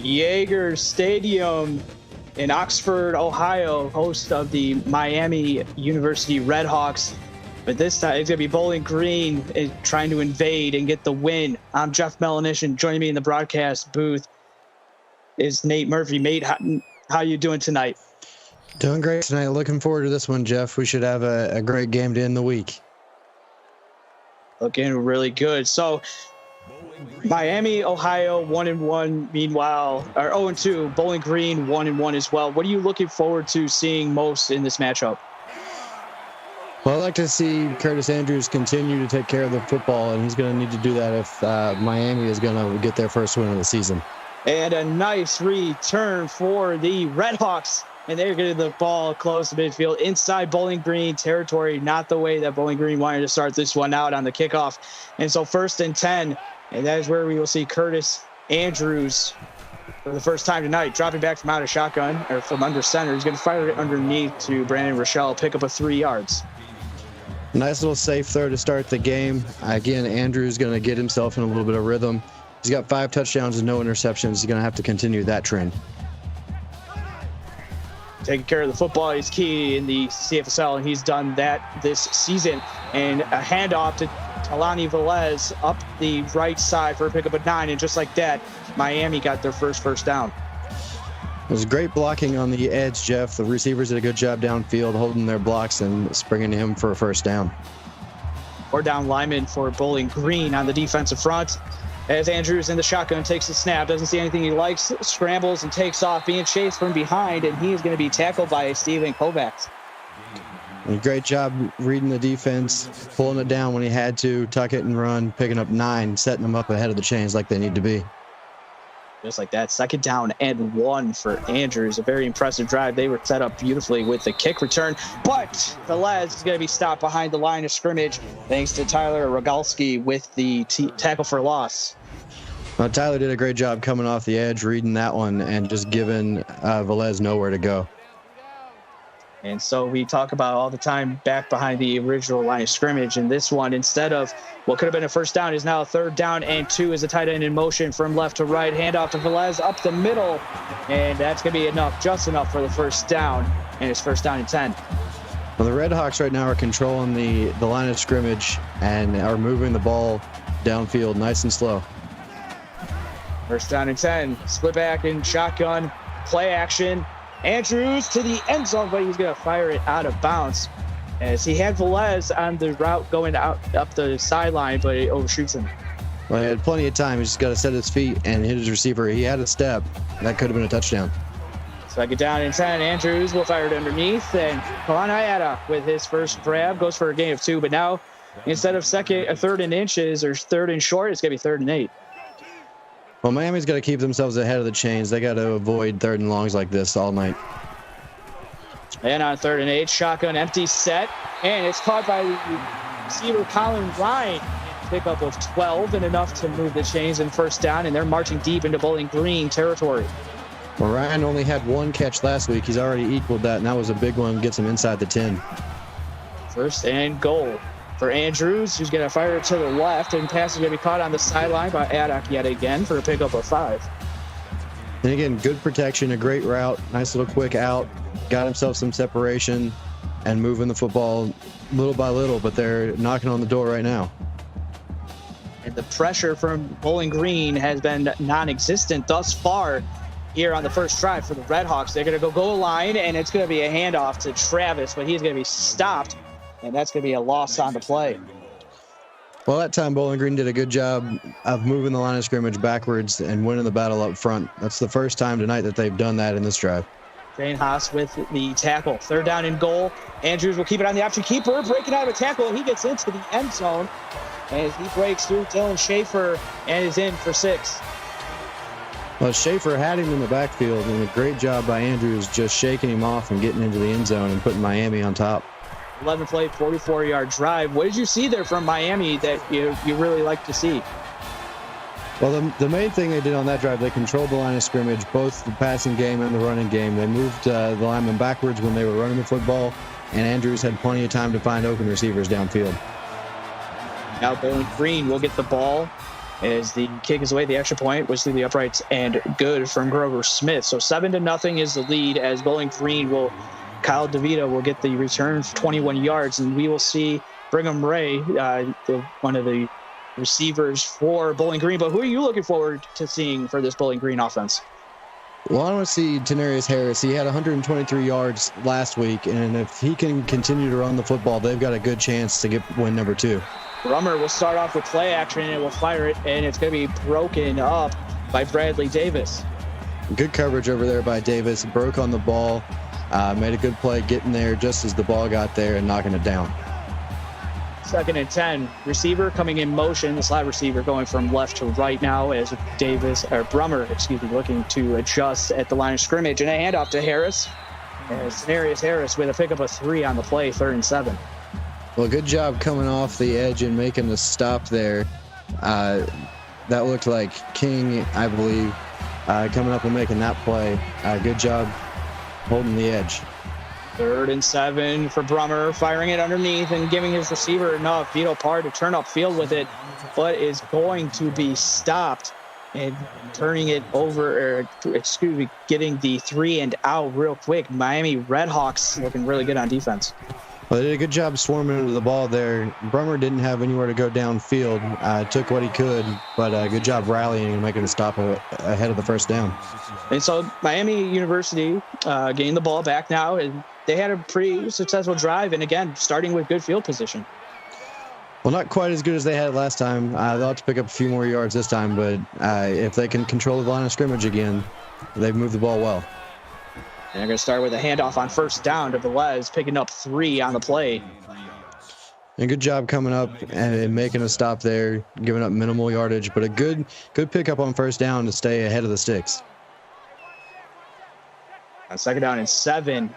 Jaeger Stadium in Oxford, Ohio, host of the Miami University Redhawks. But this time it's going to be Bowling Green trying to invade and get the win. I'm Jeff Melanish, and joining me in the broadcast booth is Nate Murphy. Nate, how you doing tonight? Doing great tonight. Looking forward to this one, Jeff. We should have a great game to end the week. Looking really good. So Miami, Ohio, 1-1. Meanwhile, or 0-2. Bowling Green, 1-1 as well. What are you looking forward to seeing most in this matchup? Well, I'd like to see Curtis Andrews continue to take care of the football, and he's going to need to do that if Miami is going to get their first win of the season. And a nice return for the Redhawks. And they're getting the ball close to midfield inside Bowling Green territory, not the way that Bowling Green wanted to start this one out on the kickoff. And so 1st and 10, and that is where we will see Curtis Andrews for the first time tonight, dropping back from out of shotgun, or from under center. He's going to fire it underneath to Brandon Rochelle, pick up a 3 yards. Nice little safe throw to start the game. Again, Andrews going to get himself in a little bit of rhythm. He's got 5 touchdowns and no interceptions. He's going to have to continue that trend. Taking care of the football is key in the CFSL, and he's done that this season. And a handoff to Talani Velez up the right side for a pickup of 9, and just like that, Miami got their first down. It was great blocking on the edge, Jeff. The receivers did a good job downfield holding their blocks and springing to him for a first down. Or down lineman for Bowling Green on the defensive front. As Andrews in the shotgun takes the snap, doesn't see anything he likes, scrambles and takes off, being chased from behind, and he is going to be tackled by Steven Kovacs. Great job reading the defense, pulling it down when he had to, tuck it and run, picking up 9, setting them up ahead of the chains like they need to be. Just like that, 2nd down and 1 for Andrews. A very impressive drive. They were set up beautifully with the kick return, but Velez is going to be stopped behind the line of scrimmage thanks to Tyler Rogalski with the tackle for loss. Well, Tyler did a great job coming off the edge, reading that one, and just giving Velez nowhere to go. And so we talk about all the time back behind the original line of scrimmage. And this one, instead of what could have been a first down, is now a 3rd down and 2 as a tight end in motion from left to right. Handoff to Velez up the middle. And that's going to be enough, just enough for the first down. And it's 1st down and 10. Well, the Redhawks right now are controlling the line of scrimmage and are moving the ball downfield nice and slow. 1st down and 10. Split back in shotgun. Play action. Andrews to the end zone, but he's going to fire it out of bounds as he had Velez on the route going out up the sideline, but it overshoots him. Well, he had plenty of time. He's just got to set his feet and hit his receiver. He had a step. That could have been a touchdown. 2nd down and 10. Andrews will fire it underneath, and Kalaniata with his first grab goes for a gain of 2, but now instead of 3rd and inches or 3rd and short, it's going to be 3rd and 8. Well, Miami's got to keep themselves ahead of the chains. They got to avoid 3rd and longs like this all night. And on 3rd and 8, shotgun empty set, and it's caught by the receiver Colin Ryan. pickup of 12 and enough to move the chains in first down, and they're marching deep into Bowling Green territory. Well, Ryan only had one catch last week. He's already equaled that, and that was a big one. Gets him inside the 10. First and goal for Andrews, who's going to fire it to the left, and pass is going to be caught on the sideline by Addock yet again for a pickup of 5. And again, good protection, a great route, nice little quick out, got himself some separation, and moving the football little by little, but they're knocking on the door right now. And the pressure from Bowling Green has been non-existent thus far here on the first drive for the Redhawks. They're going to go goal line, and it's going to be a handoff to Travis, but he's going to be stopped, and that's going to be a loss on the play. Well, that time Bowling Green did a good job of moving the line of scrimmage backwards and winning the battle up front. That's the first time tonight that they've done that in this drive. Shane Haas with the tackle. Third down and goal. Andrews will keep it on the option keeper, breaking out of a tackle, and he gets into the end zone as he breaks through Dylan Schaefer and is in for 6. Well, Schaefer had him in the backfield, and a great job by Andrews just shaking him off and getting into the end zone and putting Miami on top. 11-play, 44-yard drive. What did you see there from Miami that you really like to see? Well, the main thing they did on that drive, they controlled the line of scrimmage, both the passing game and the running game. They moved the linemen backwards when they were running the football, and Andrews had plenty of time to find open receivers downfield. Now Bowling Green will get the ball as the kick is away. The extra point was through the uprights and good from Grover Smith. So 7-0 is the lead as Bowling Green Kyle DeVito will get the return for 21 yards, and we will see Brigham Ray, one of the receivers for Bowling Green. But who are you looking forward to seeing for this Bowling Green offense? Well, I want to see Tenarius Harris. He had 123 yards last week, and if he can continue to run the football, they've got a good chance to get win number 2. Brummer will start off with play action and will fire it, and it's going to be broken up by Bradley Davis. Good coverage over there by Davis. Broke on the ball, made a good play getting there just as the ball got there and knocking it down. 2nd and 10. Receiver coming in motion. The slot receiver going from left to right now as Brummer, looking to adjust at the line of scrimmage. And a handoff to Harris. Tenarius Harris with a pickup of 3 on the play, 3rd and 7. Well, good job coming off the edge and making the stop there. That looked like King, I believe, coming up and making that play. Good job holding the edge. 3rd and 7 for Brummer, firing it underneath and giving his receiver enough, Vito Parr, to turn upfield with it, but is going to be stopped and turning it over, getting the 3 and out real quick. Miami Redhawks looking really good on defense. Well, they did a good job swarming into the ball there. Brummer didn't have anywhere to go downfield. Took what he could, but good job rallying and making a stop ahead of the first down. And so Miami University gained the ball back now, and they had a pretty successful drive, and again, starting with good field position. Well, not quite as good as they had last time. They'll have to pick up a few more yards this time, but if they can control the line of scrimmage again, they've moved the ball well. And they're going to start with a handoff on first down to Velez, picking up 3 on the play. And good job coming up and making a stop there, giving up minimal yardage, but a good pickup on first down to stay ahead of the sticks. On 2nd down and 7,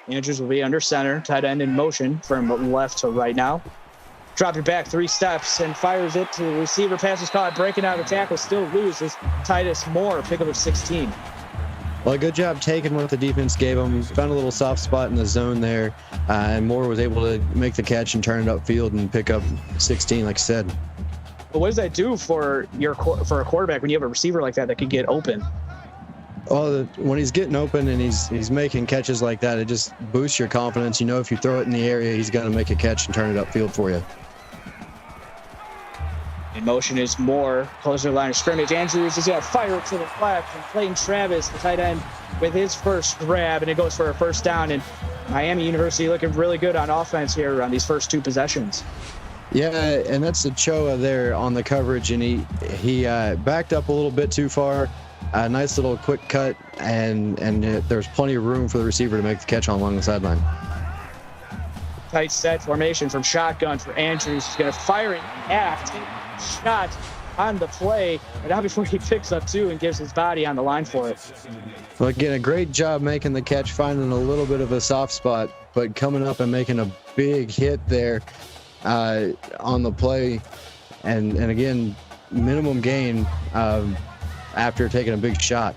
Andrews will be under center, tight end in motion from left to right now. Dropping back 3 steps and fires it to the receiver. Pass is caught, breaking out of the tackle, still loses Titus Moore, pickup of 16. Well, good job taking what the defense gave him. Found a little soft spot in the zone there, and Moore was able to make the catch and turn it upfield and pick up 16, like I said. But what does that do for a quarterback when you have a receiver like that could get open? Well, when he's getting open and he's making catches like that, it just boosts your confidence. You know, if you throw it in the area, he's going to make a catch and turn it upfield for you. In motion is Moore, closer to the line of scrimmage. Andrews is going to fire it to the left, and Clayton Travis, the tight end, with his first grab, and it goes for a first down. And Miami University looking really good on offense here on these first 2 possessions. Yeah, and that's Ochoa there on the coverage, and he backed up a little bit too far. A nice little quick cut, and there's plenty of room for the receiver to make the catch along the sideline. Tight set formation from shotgun for Andrews. He's going to fire it aft. Shot on the play, and now before he picks up 2 and gives his body on the line for it. Well, again, a great job making the catch, finding a little bit of a soft spot, but coming up and making a big hit there on the play and again, minimum gain after taking a big shot.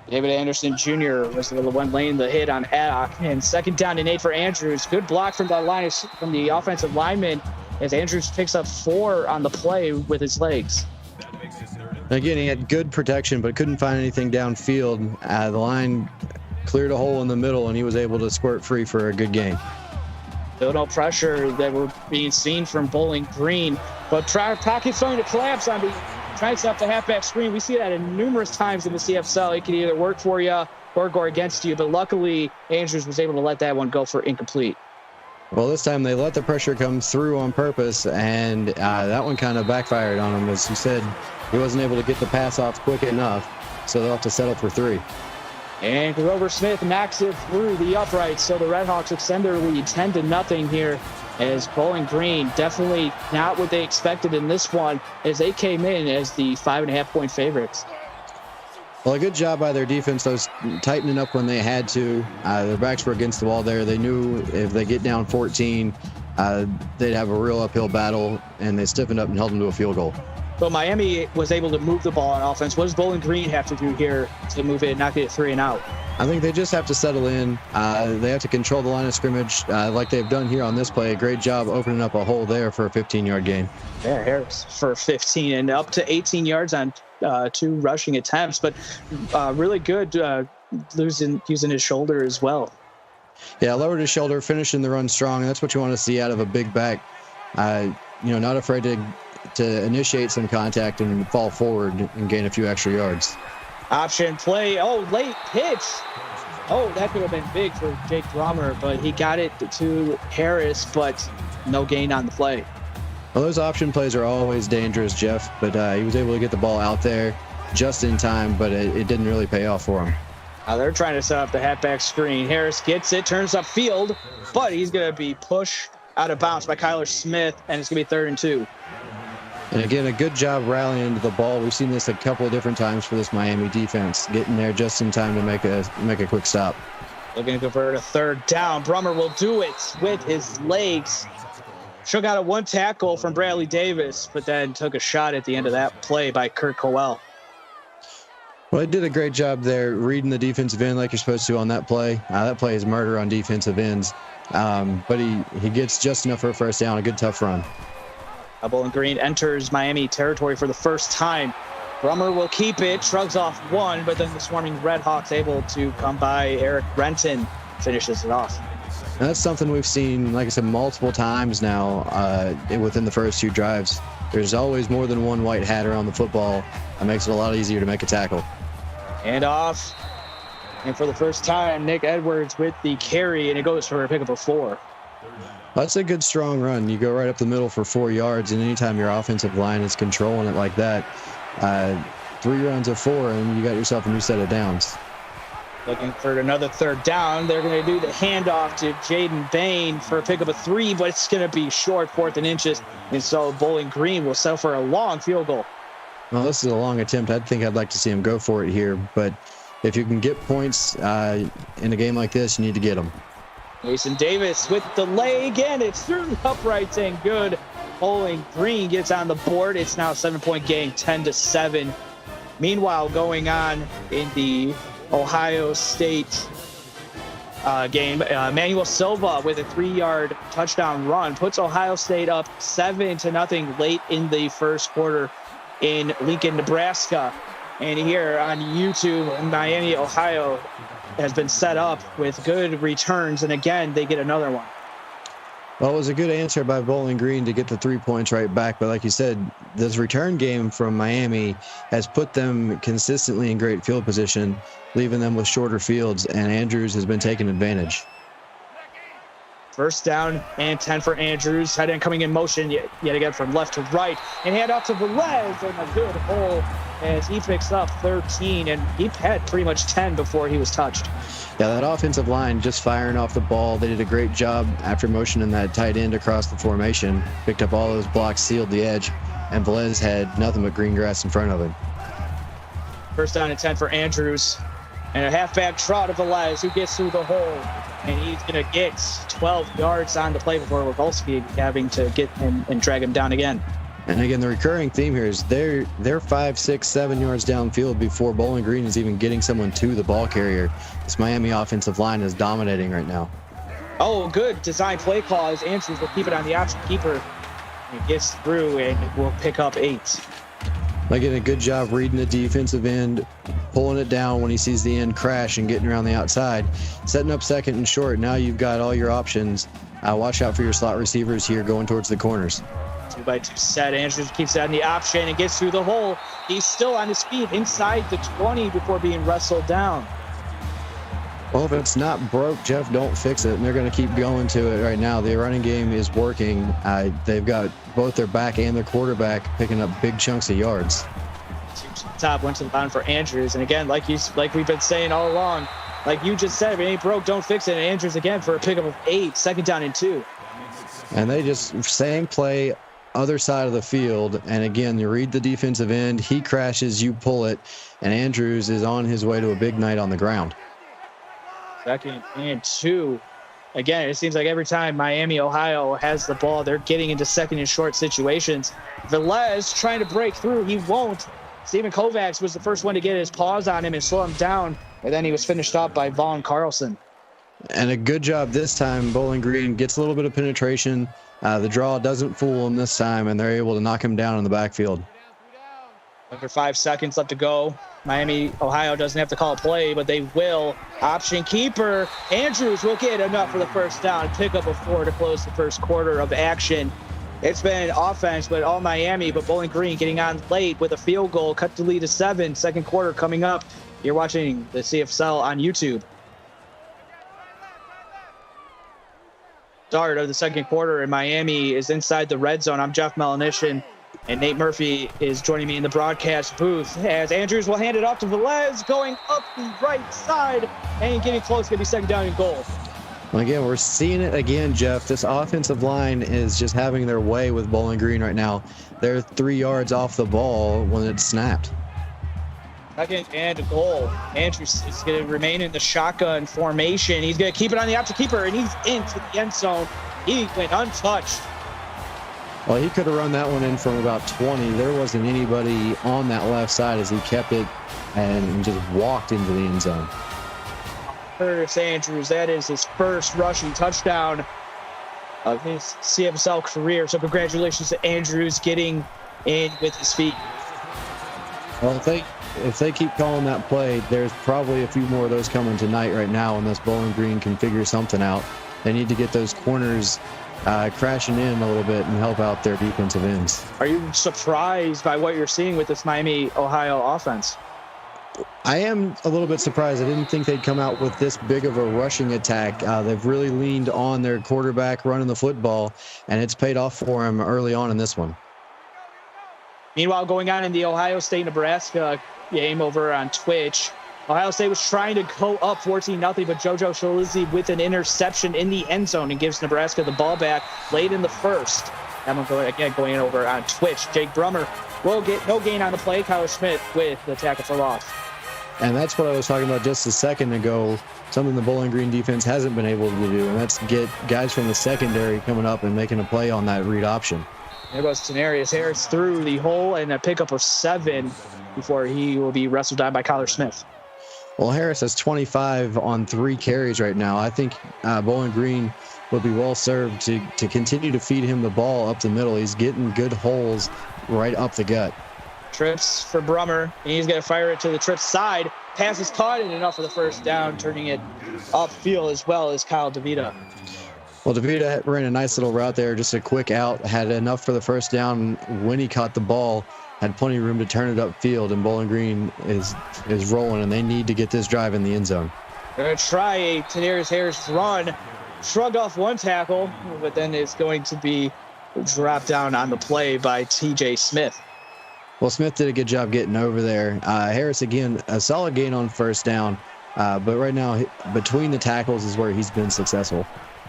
David Anderson Jr. was the one laying the hit on Haddock. And 2nd down and 8 for Andrews. Good block from the offensive lineman as Andrews picks up 4 on the play with his legs. Again, he had good protection, but couldn't find anything downfield. The line cleared a hole in the middle, and he was able to squirt free for a good gain. Still no pressure that we're being seen from Bowling Green, but pocket starting to collapse on the trying to set up the halfback screen. We see that numerous times in the CFSL. It can either work for you or go against you, but luckily Andrews was able to let that one go for incomplete. Well, this time they let the pressure come through on purpose, and that one kind of backfired on him. As you said, he wasn't able to get the pass off quick enough, so they'll have to settle for 3. And Grover Smith knocks it through the uprights, so the Redhawks extend their lead 10-0 here, as Bowling Green definitely not what they expected in this one, as they came in as the 5.5-point favorites. Well, a good job by their defense. Those tightening up when they had to. Their backs were against the wall there. They knew if they get down 14, they'd have a real uphill battle, and they stiffened up and held them to a field goal. But Miami was able to move the ball on offense. What does Bowling Green have to do here to move it and not get it 3 and out? I think they just have to settle in. They have to control the line of scrimmage like they've done here on this play. Great job opening up a hole there for a 15-yard gain. Yeah, Harris for 15 and up to 18 yards on 2 rushing attempts, but really good using his shoulder as well. Yeah, lowered his shoulder, finishing the run strong, and that's what you want to see out of a big back. Not afraid to initiate some contact and fall forward and gain a few extra yards. Option play. Oh, late pitch. Oh, that could have been big for Jake Drummer, but he got it to Harris, but no gain on the play. Well, those option plays are always dangerous, Jeff, but he was able to get the ball out there just in time, but it didn't really pay off for him. They're trying to set up the halfback screen. Harris gets it, turns upfield, but he's going to be pushed out of bounds by Kyler Smith, and it's going to be 3rd and 2. And again, a good job rallying into the ball. We've seen this a couple of different times for this Miami defense, getting there just in time to make a quick stop. Looking to convert a 3rd down. Brummer will do it with his legs. Shook out a 1 tackle from Bradley Davis, but then took a shot at the end of that play by Kurt Coel. Well, he did a great job there reading the defensive end like you're supposed to on that play. That play is murder on defensive ends, but he gets just enough for a 1st down, a good tough run. Bowling Green enters Miami territory for the first time. Brummer will keep it, shrugs off 1, but then the swarming Redhawks able to come by. Eric Renton finishes it off. And that's something we've seen, like I said, multiple times now within the first 2 drives. There's always more than one white hatter on the football. That makes it a lot easier to make a tackle. And off. And for the first time, Nick Edwards with the carry, and it goes for a pickup of 4. That's a good, strong run. You go right up the middle for 4 yards, and anytime your offensive line is controlling it like that, 3 runs of 4, and you got yourself a new set of downs. Looking for another 3rd down. They're going to do the handoff to Jaden Bain for a pickup of 3, but it's going to be short, 4th and inches, and so Bowling Green will settle for a long field goal. Well, this is a long attempt. I think I'd like to see him go for it here, but if you can get points in a game like this, you need to get them. Mason Davis with the leg, and it's through the uprights and good. Bowling Green gets on the board. It's now a 7-point game, 10-7. Meanwhile, going on in the Ohio State game, Emmanuel Silva with a 3-yard touchdown run puts Ohio State up 7-0 late in the first quarter in Lincoln, Nebraska. And here on YouTube, Miami, Ohio has been set up with good returns, and again, they get another one. Well, it was a good answer by Bowling Green to get the 3 points right back, but like you said, this return game from Miami has put them consistently in great field position, leaving them with shorter fields, and Andrews has been taking advantage. 1st down and 10 for Andrews. Tight end coming in motion yet again from left to right. And hand off to Velez in a good hole as he picks up 13. And he had pretty much 10 before he was touched. Yeah, that offensive line just firing off the ball. They did a great job after motioning that tight end across the formation. Picked up all those blocks, sealed the edge, and Velez had nothing but green grass in front of him. 1st down and 10 for Andrews. And a halfback trot of Velez who gets through the hole. and he's going to get 12 yards on the play before Rogalski having to get him and drag him down again. And again, the recurring theme here is they're 5, 6, 7 yards downfield before Bowling Green is even getting someone to the ball carrier. This Miami offensive line is dominating right now. Oh, good design play call as Andrews will keep it on the option keeper. He gets through and will pick up 8. Again, a good job reading the defensive end, pulling it down when he sees the end crash and getting around the outside. Setting up second and short. Now you've got all your options. Watch out for your slot receivers here going towards the corners. 2-by-2 set. Andrews keeps that in the option and gets through the hole. He's still on his feet inside the 20 before being wrestled down. Well, if it's not broke, Jeff, don't fix it. And they're going to keep going to it right now. The running game is working. They've got both their back and their quarterback picking up big chunks of yards. Top went to the bottom for Andrews. And again, like we've been saying all along, like you just said, if it ain't broke, don't fix it. And Andrews again for a pickup of 8, 2nd down and 2. And they just, same play, other side of the field. And again, you read the defensive end. He crashes, you pull it. And Andrews is on his way to a big night on the ground. 2nd and 2. Again, it seems like every time Miami, Ohio has the ball, they're getting into 2nd and short situations. Velez trying to break through. He won't. Stephen Kovacs was the first one to get his paws on him and slow him down. And then he was finished off by Vaughn Carlson. And a good job this time. Bowling Green gets a little bit of penetration. The draw doesn't fool him this time, and they're able to knock him down in the backfield. Under 5 seconds left to go. Miami, Ohio doesn't have to call a play, but they will. Option keeper. Andrews will get enough for the first down. Pick up a 4 to close the first quarter of action. It's been offense, but all Miami, but Bowling Green getting on late with a field goal. Cut the lead to 7. Second quarter coming up. You're watching the CFSL on YouTube. Start of the second quarter, and Miami is inside the red zone. I'm Jeff Melanishin. And Nate Murphy is joining me in the broadcast booth as Andrews will hand it off to Velez going up the right side and getting close. Going to be 2nd down and goal. Well, again, we're seeing it again, Jeff. This offensive line is just having their way with Bowling Green right now. They're 3 yards off the ball when it's snapped. 2nd and goal. Andrews is going to remain in the shotgun formation. He's going to keep it on the option keeper, and he's into the end zone. He went untouched. Well, he could have run that one in from about 20. There wasn't anybody on that left side as he kept it and just walked into the end zone. Curtis Andrews, that is his first rushing touchdown of his CFSL career. So congratulations to Andrews getting in with his feet. Well, if they keep calling that play, there's probably a few more of those coming tonight right now unless Bowling Green can figure something out. They need to get those corners crashing in a little bit and help out their defensive ends. Are you surprised by what you're seeing with this Miami, Ohio offense? I am a little bit surprised. I didn't think they'd come out with this big of a rushing attack. They've really leaned on their quarterback running the football, and it's paid off for him early on in this one. Meanwhile, going on in the Ohio State-Nebraska game over on Twitch, Ohio State was trying to go up 14-0, but JoJo Shalizzi with an interception in the end zone and gives Nebraska the ball back late in the first. That one going over on Twitch. Jake Brummer will get no gain on the play. Kyler Smith with the tackle for loss. And that's what I was talking about just a second ago, something the Bowling Green defense hasn't been able to do, and that's get guys from the secondary coming up and making a play on that read option. There goes Tenarius Harris through the hole and a pickup of 7 before he will be wrestled down by Kyler Smith. Well, Harris has 25 on 3 carries right now. I think Bowling Green would be well served to continue to feed him the ball up the middle. He's getting good holes right up the gut. Trips for Brummer, and he's going to fire it to the Trips side. Pass is caught and enough for the first down, turning it upfield as well as Kyle DeVita. Well, DeVita ran a nice little route there, just a quick out, had enough for the first down. When he caught the ball, had plenty of room to turn it upfield, and Bowling Green is rolling, and they need to get this drive in the end zone. They're going to try a Tenarius Harris run. Shrugged off one tackle, but then it's going to be dropped down on the play by TJ Smith. Well, Smith did a good job getting over there. Harris, again, a solid gain on first down, but right now between the tackles is where he's been successful.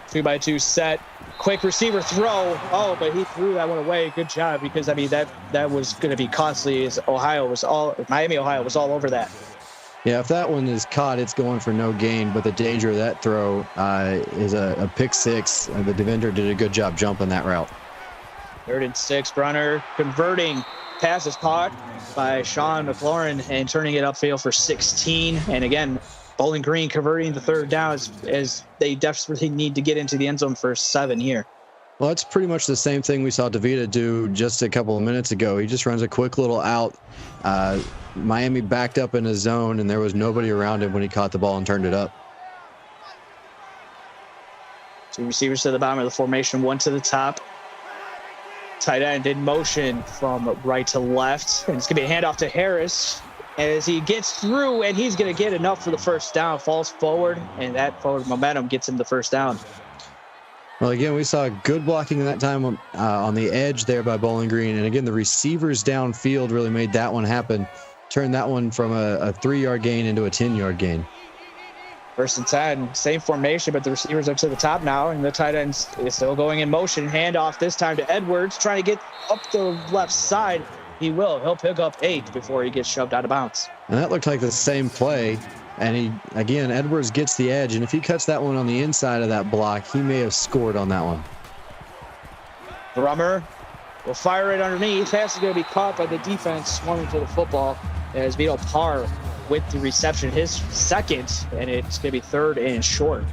2-by-2 set, quick receiver throw. Oh, but he threw that one away. Good job, because I mean that was going to be costly as Miami, Ohio was all over that. Yeah, if that one is caught, it's going for no gain, but the danger of that throw is a pick six. The defender did a good job jumping that route. 3rd and 6, Brunner converting. Pass is caught by Sean McLaurin and turning it upfield for 16. And again, Bowling Green converting the 3rd down as they desperately need to get into the end zone for 7 here. Well, that's pretty much the same thing we saw DeVita do just a couple of minutes ago. He just runs a quick little out. Miami backed up in a zone, and there was nobody around him when he caught the ball and turned it up. 2 receivers to the bottom of the formation, 1 to the top. Tight end in motion from right to left. And it's going to be a handoff to Harris as he gets through, and he's going to get enough for the 1st down. Falls forward, and that forward momentum gets him the 1st down. Well, again, we saw good blocking in that time on the edge there by Bowling Green. And again, the receivers downfield really made that one happen. Turned that one from a 3-yard gain into a 10-yard gain. 1st and 10, same formation, but the receivers up to the top now, and the tight end is still going in motion. Handoff this time to Edwards, trying to get up the left side. He'll pick up 8 before he gets shoved out of bounds. And that looked like the same play. And Edwards gets the edge, and if he cuts that one on the inside of that block, he may have scored on that one. Brummer will fire it underneath. Pass is going to be caught by the defense, swarming to the football as Vito Parr with the reception, his 2nd, and it's going to be 3rd and short.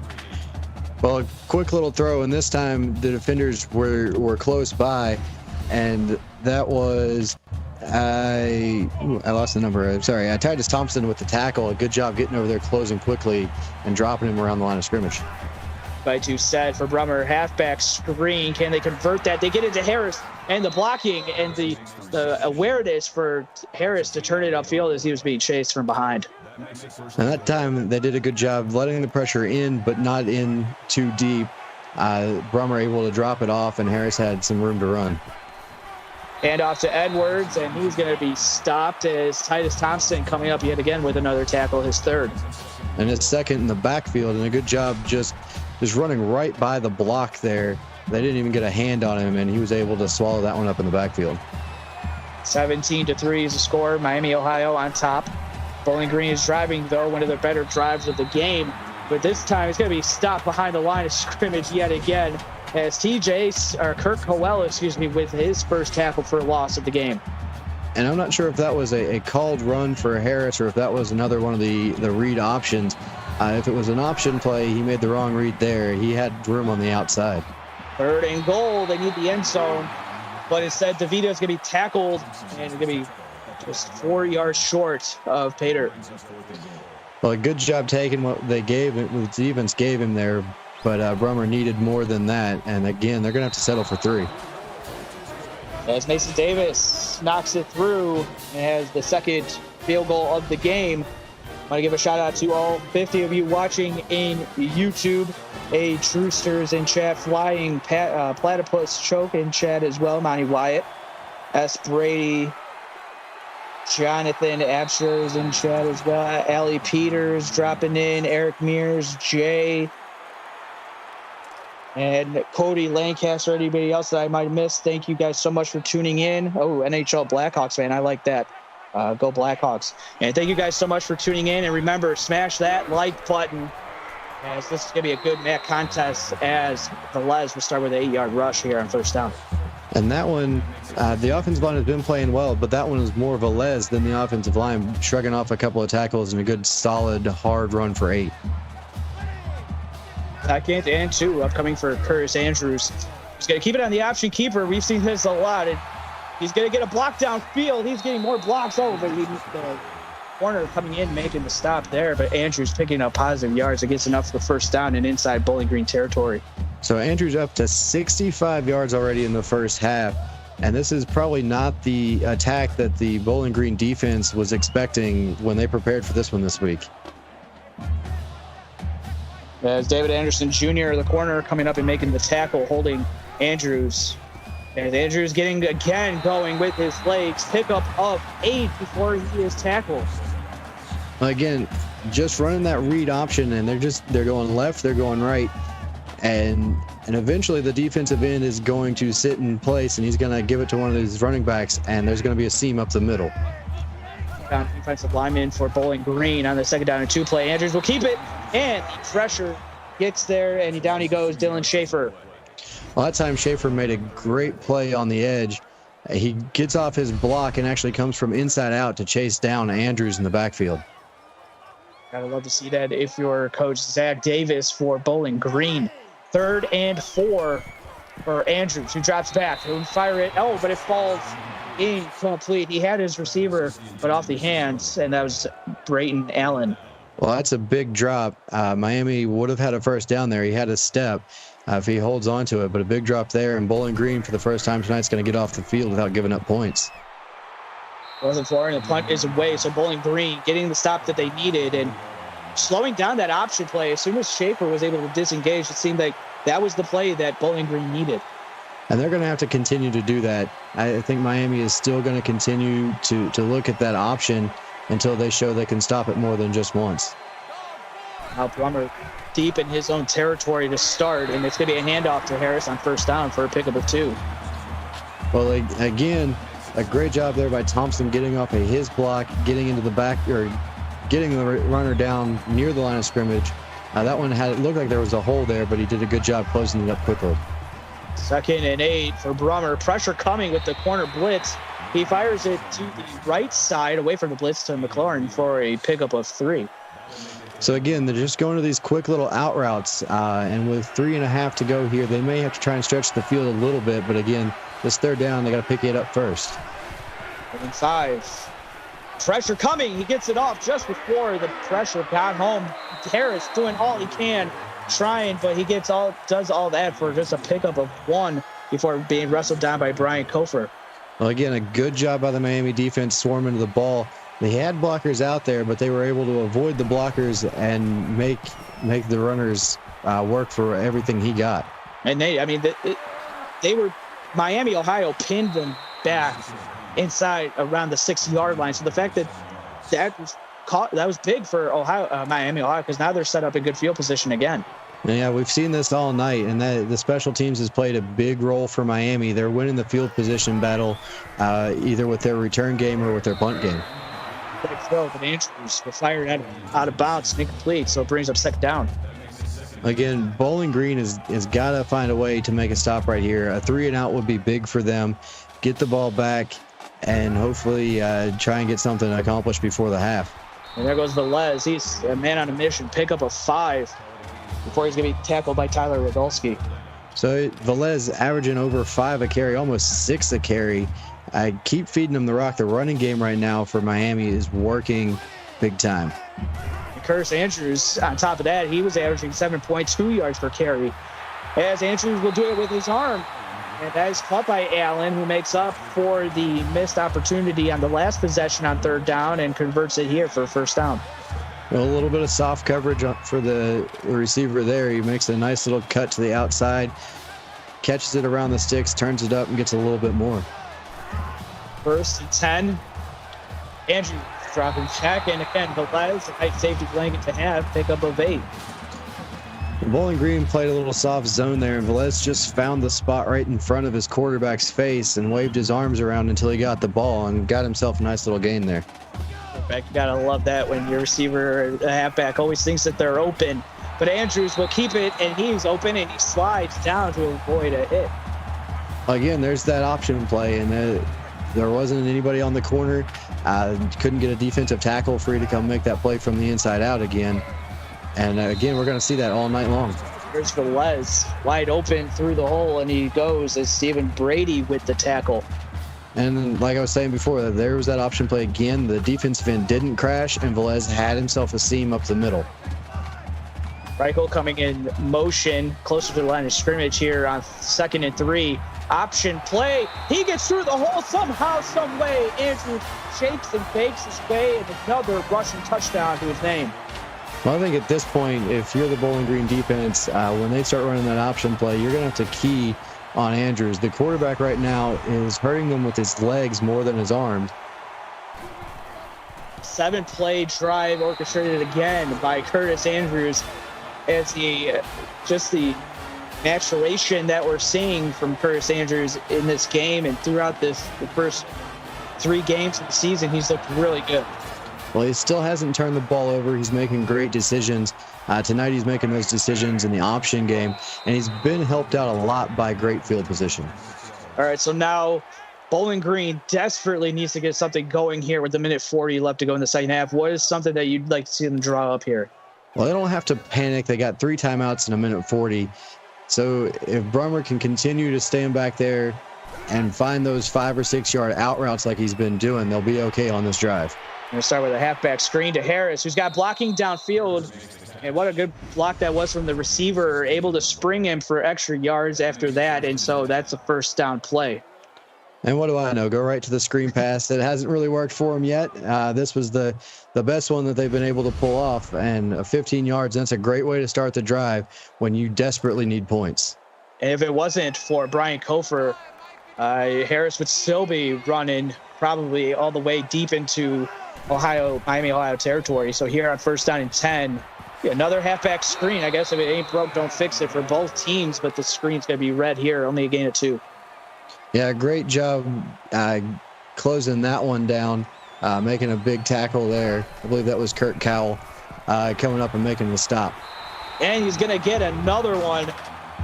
Well, a quick little throw, and this time the defenders were close by, and that was I lost the number. I'm sorry. Titus Thompson with the tackle. A good job getting over there, closing quickly, and dropping him around the line of scrimmage. By 2 set for Brummer, halfback screen. Can they convert that? They get into Harris, and the blocking and the awareness for Harris to turn it upfield as he was being chased from behind. And that time they did a good job letting the pressure in, but not in too deep. Brummer able to drop it off, and Harris had some room to run. Hand off to Edwards, and he's going to be stopped as Titus Thompson coming up yet again with another tackle, his 3rd. And his 2nd in the backfield, and a good job just running right by the block there. They didn't even get a hand on him, and he was able to swallow that one up in the backfield. 17-3 is the score. Miami, Ohio on top. Bowling Green is driving, though, one of the better drives of the game. But this time, it's going to be stopped behind the line of scrimmage yet again, as Kirk Howell, with his 1st tackle for a loss of the game. And I'm not sure if that was a called run for Harris or if that was another one of the read options. If it was an option play, he made the wrong read there. He had room on the outside. 3rd and goal. They need the end zone. But instead, DeVito is going to be tackled and going to be just 4 yards short of Pater. Well, a good job taking what the defense gave him there. But Brummer needed more than that. And again, they're going to have to settle for 3. As Mason Davis knocks it through and has the 2nd field goal of the game. I want to give a shout out to all 50 of you watching in YouTube. A Trewsters in chat, Flying Platypus Choke in chat as well. Monty Wyatt, S. Brady, Jonathan Absher is in chat as well. Allie Peters dropping in, Eric Mears, Jay, and Cody Lancaster. Anybody else that I might have missed, thank you guys so much for tuning in. Oh, NHL Blackhawks fan, I like that. Go Blackhawks. And thank you guys so much for tuning in. And remember, smash that like button, as this is going to be a good MAC contest, as Velez will start with an 8-yard rush here on 1st down. And that one, the offensive line has been playing well, but that one was more Velez than the offensive line, shrugging off a couple of tackles and a good, solid, hard run for 8. 2nd and 2 upcoming for Curtis Andrews. He's going to keep it on the option keeper. We've seen this a lot. And he's going to get a block downfield. He's getting more blocks over. The corner coming in, making the stop there. But Andrews picking up positive yards. It gets enough for the 1st down and inside Bowling Green territory. So Andrews up to 65 yards already in the 1st half. And this is probably not the attack that the Bowling Green defense was expecting when they prepared for this one this week. As David Anderson Jr., the corner, coming up and making the tackle, holding Andrews. And Andrews getting again going with his legs. Pickup of 8 before he is tackled. Again, just running that read option, and they're going left, they're going right, and eventually the defensive end is going to sit in place, and he's going to give it to one of these running backs, and there's going to be a seam up the middle. down defensive lineman for Bowling Green on the 2nd down and 2 play. Andrews will keep it, and the pressure gets there, and down he goes, Dylan Schaefer. Well, that time Schaefer made a great play on the edge. He gets off his block and actually comes from inside out to chase down Andrews in the backfield. Gotta love to see that if you're Coach Zach Davis for Bowling Green. 3rd and 4 for Andrews, who drops back. He'll fire it. Oh, but it falls incomplete. He had his receiver, but off the hands, and that was Brayton Allen. Well, that's a big drop. Miami would have had a first down there. He had a step if he holds on to it, but a big drop there, and Bowling Green for the first time tonight is going to get off the field without giving up points. Wasn't flooring. The punt is away, so Bowling Green getting the stop that they needed and slowing down that option play. As soon as Schaefer was able to disengage, it seemed like that was the play that Bowling Green needed. And they're going to have to continue to do that. I think Miami is still going to continue to look at that option until they show they can stop it more than just once. Now Brummer deep in his own territory to start, and it's going to be a handoff to Harris on 1st down for a pickup of 2. Well, again, a great job there by Thompson getting off of his block, getting into the back, or getting the runner down near the line of scrimmage. That one looked like there was a hole there, but he did a good job closing it up quickly. 2nd and 8 for Brummer. Pressure coming with the corner blitz. He fires it to the right side, away from the blitz to McLaurin for a pickup of 3. So again, they're just going to these quick little out routes, and with 3.5 to go here, they may have to try and stretch the field a little bit, but again, this 3rd down, they got to pick it up first. 5. Pressure coming. He gets it off just before the pressure got home. Harris doing all he can, trying, but he does all that for just a pickup of 1 before being wrestled down by Brian Kofer. Well, again, a good job by the Miami defense swarming to the ball. They had blockers out there, but they were able to avoid the blockers and make the runners work for everything he got. And they were Miami, Ohio pinned them back inside around the 6-yard line. So the fact that was big for Miami, Ohio, because now they're set up in good field position again. Yeah, we've seen this all night, and the special teams has played a big role for Miami. They're winning the field position battle either with their return game or with their punt game. Big throw, but Andrews were fired out of bounds, incomplete, so it brings up 2nd down. Again, Bowling Green has got to find a way to make a stop right here. A 3-and-out would be big for them. Get the ball back and hopefully try and get something accomplished before the half. And there goes Velez. He's a man on a mission. Pickup of 5 before he's going to be tackled by Tyler Radulski. So Velez averaging over 5 a carry, almost 6 a carry. I keep feeding him the rock. The running game right now for Miami is working big time. And Curtis Andrews, on top of that, he was averaging 7.2 yards per carry. As Andrews will do it with his arm. And that is caught by Allen, who makes up for the missed opportunity on the last possession on 3rd down and converts it here for 1st down. Well, a little bit of soft coverage for the receiver there. He makes a nice little cut to the outside, catches it around the sticks, turns it up, and gets a little bit more. 1st and 10. Andrew dropping check, and again, Velez, a nice safety blanket to have, pickup of 8. Bowling Green played a little soft zone there, and Velez just found the spot right in front of his quarterback's face and waved his arms around until he got the ball and got himself a nice little gain there. You gotta love that when your receiver, a halfback, always thinks that they're open. But Andrews will keep it, and he's open, and he slides down to avoid a hit. Again, there's that option play, and there wasn't anybody on the corner. Couldn't get a defensive tackle free to come make that play from the inside out again. And again, we're going to see that all night long. Here's Velez, wide open through the hole, and he goes as Stephen Brady with the tackle. And like I was saying before, there was that option play again. The defensive end didn't crash, and Velez had himself a seam up the middle. Reichel coming in motion closer to the line of scrimmage here on 2nd and 3. Option play. He gets through the hole somehow, some way. Andrew shakes and bakes his way, and another rushing touchdown to his name. Well, I think at this point, if you're the Bowling Green defense, when they start running that option play, you're going to have to key on Andrews. The quarterback right now is hurting them with his legs more than his arms. 7-play drive orchestrated again by Curtis Andrews, as just the maturation that we're seeing from Curtis Andrews in this game and throughout the first 3 games of the season, he's looked really good. Well, he still hasn't turned the ball over. He's making great decisions. Tonight he's making those decisions in the option game, and he's been helped out a lot by great field position. All right, so now Bowling Green desperately needs to get something going here with the minute 40 left to go in the second half. What is something that you'd like to see them draw up here? Well, they don't have to panic. They got 3 timeouts in a minute 40. So if Brummer can continue to stand back there and find those 5 or 6 yard out routes like he's been doing, they'll be okay on this drive. We're going to start with a halfback screen to Harris, who's got blocking downfield. And what a good block that was from the receiver, able to spring him for extra yards after that. And so that's a first down play. And what do I know? Go right to the screen pass. It hasn't really worked for him yet. This was the best one that they've been able to pull off. And 15 yards, that's a great way to start the drive when you desperately need points. And if it wasn't for Brian Kofer, Harris would still be running probably all the way deep into Miami, Ohio territory. So here on first down and 10, another halfback screen. I guess if it ain't broke, don't fix it for both teams, but the screen's going to be red here, only a gain of 2. Yeah, great job closing that one down, making a big tackle there. I believe that was Kurt Cowell coming up and making the stop. And he's going to get another one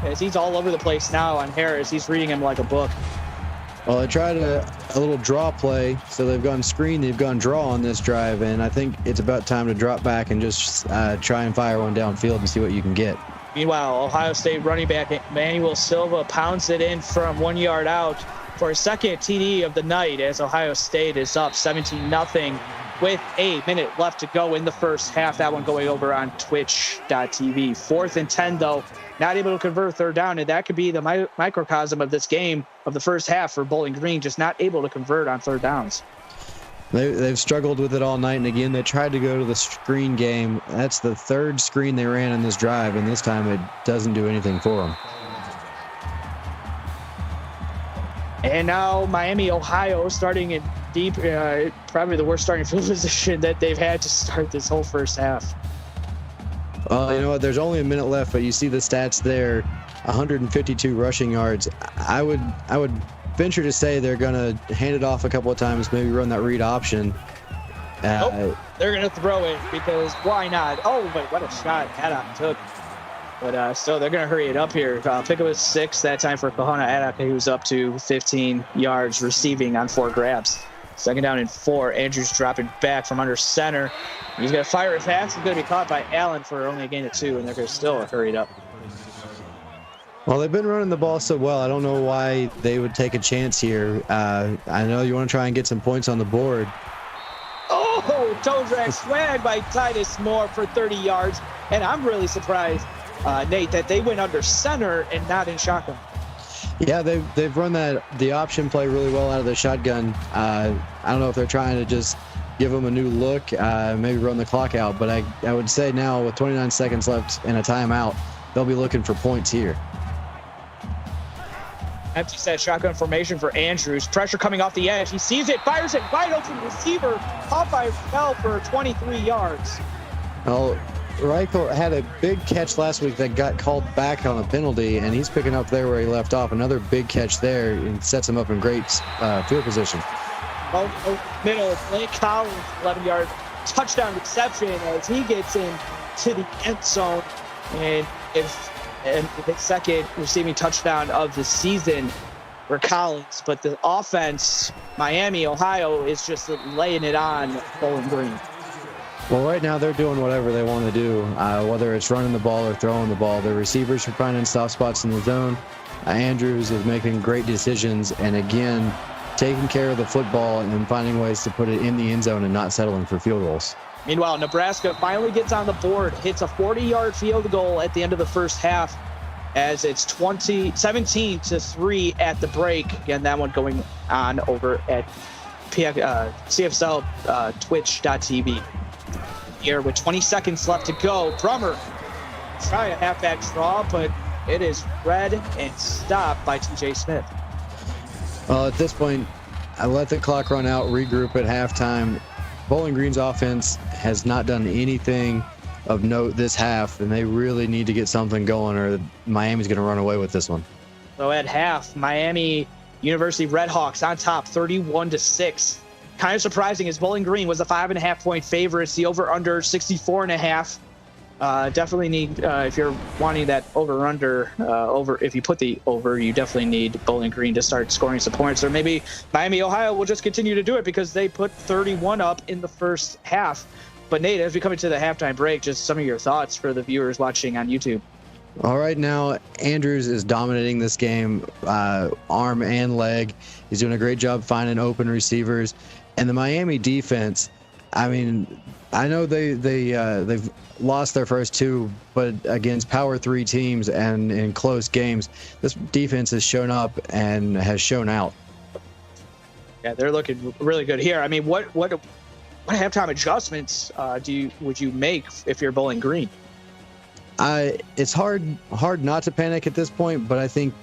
as he's all over the place now on Harris. He's reading him like a book. Well, they tried a little draw play, so they've gone screen, they've gone draw on this drive, and I think it's about time to drop back and just try and fire one downfield and see what you can get. Meanwhile, Ohio State running back Manuel Silva pounds it in from 1 yard out for a second TD of the night as Ohio State is up 17-0 with a minute left to go in the first half. That one going over on twitch.tv. 4th and 10, though, not able to convert third down, and that could be the microcosm of this game of the first half for Bowling Green, just not able to convert on third downs. They've struggled with it all night, and again, they tried to go to the screen game. That's the 3rd screen they ran in this drive, and this time it doesn't do anything for them. And now Miami, Ohio, starting in deep, probably the worst starting field position that they've had to start this whole first half. Well, you know what? There's only a minute left, but you see the stats there: 152 rushing yards. I would venture to say they're going to hand it off a couple of times, maybe run that read option. Nope, they're going to throw it because why not? Oh, but what a shot Haddock took. But still, they're going to hurry it up here. Pick up a 6 that time for Kahuna Haddock, who's up to 15 yards receiving on 4 grabs. 2nd down and 4. Andrews dropping back from under center. He's going to fire it fast. He's going to be caught by Allen for only a gain of 2, and they're going to still hurry it up. Well, they've been running the ball so well. I don't know why they would take a chance here. I know you want to try and get some points on the board. Oh, toe drag swag by Titus Moore for 30 yards. And I'm really surprised, Nate, that they went under center and not in shotgun. Yeah, they've run the option play really well out of the shotgun. I don't know if they're trying to just give them a new look, maybe run the clock out. But I would say now with 29 seconds left and a timeout, they'll be looking for points here. Empty set shotgun formation for Andrews. Pressure coming off the edge. He sees it, fires it, wide open receiver. Caught by Bell for 23 yards. Well, Reichel had a big catch last week that got called back on a penalty, and he's picking up there where he left off. Another big catch there and sets him up in great field position. Middle, Blake Collins, 11-yard touchdown reception as he gets in to the end zone. And the second receiving touchdown of the season for Collins. But the offense, Miami, Ohio, is just laying it on Bowling Green. Well, right now they're doing whatever they want to do, whether it's running the ball or throwing the ball. The receivers are finding soft spots in the zone. Andrews is making great decisions and, again, taking care of the football and finding ways to put it in the end zone and not settling for field goals. Meanwhile, Nebraska finally gets on the board, hits a 40-yard field goal at the end of the first half as it's 17-3 at the break. Again, that one going on over at CFSL twitch.tv. Here with 20 seconds left to go. Brummer try a halfback draw, but it is read and stopped by TJ Smith. Well, at this point, I let the clock run out, regroup at halftime. Bowling Green's offense has not done anything of note this half, and they really need to get something going or Miami's going to run away with this one. So at half, Miami University Redhawks on top 31-6 kind of surprising is Bowling Green was a 5.5 point favorite. The over under 64.5. Definitely need, if you're wanting that over if you put the over, you definitely need Bowling Green to start scoring some points. Or maybe Miami, Ohio will just continue to do it because they put 31 up in the first half. But Nate, as we come into the halftime break, just some of your thoughts for the viewers watching on YouTube. All right, now Andrews is dominating this game, arm and leg. He's doing a great job finding open receivers. And the Miami defense, I mean, I know they've lost their first two, but against Power 3 teams and in close games, this defense has shown up and has shown out. Yeah, they're looking really good here. I mean, what halftime adjustments would you make if you're Bowling Green? It's hard not to panic at this point, but I think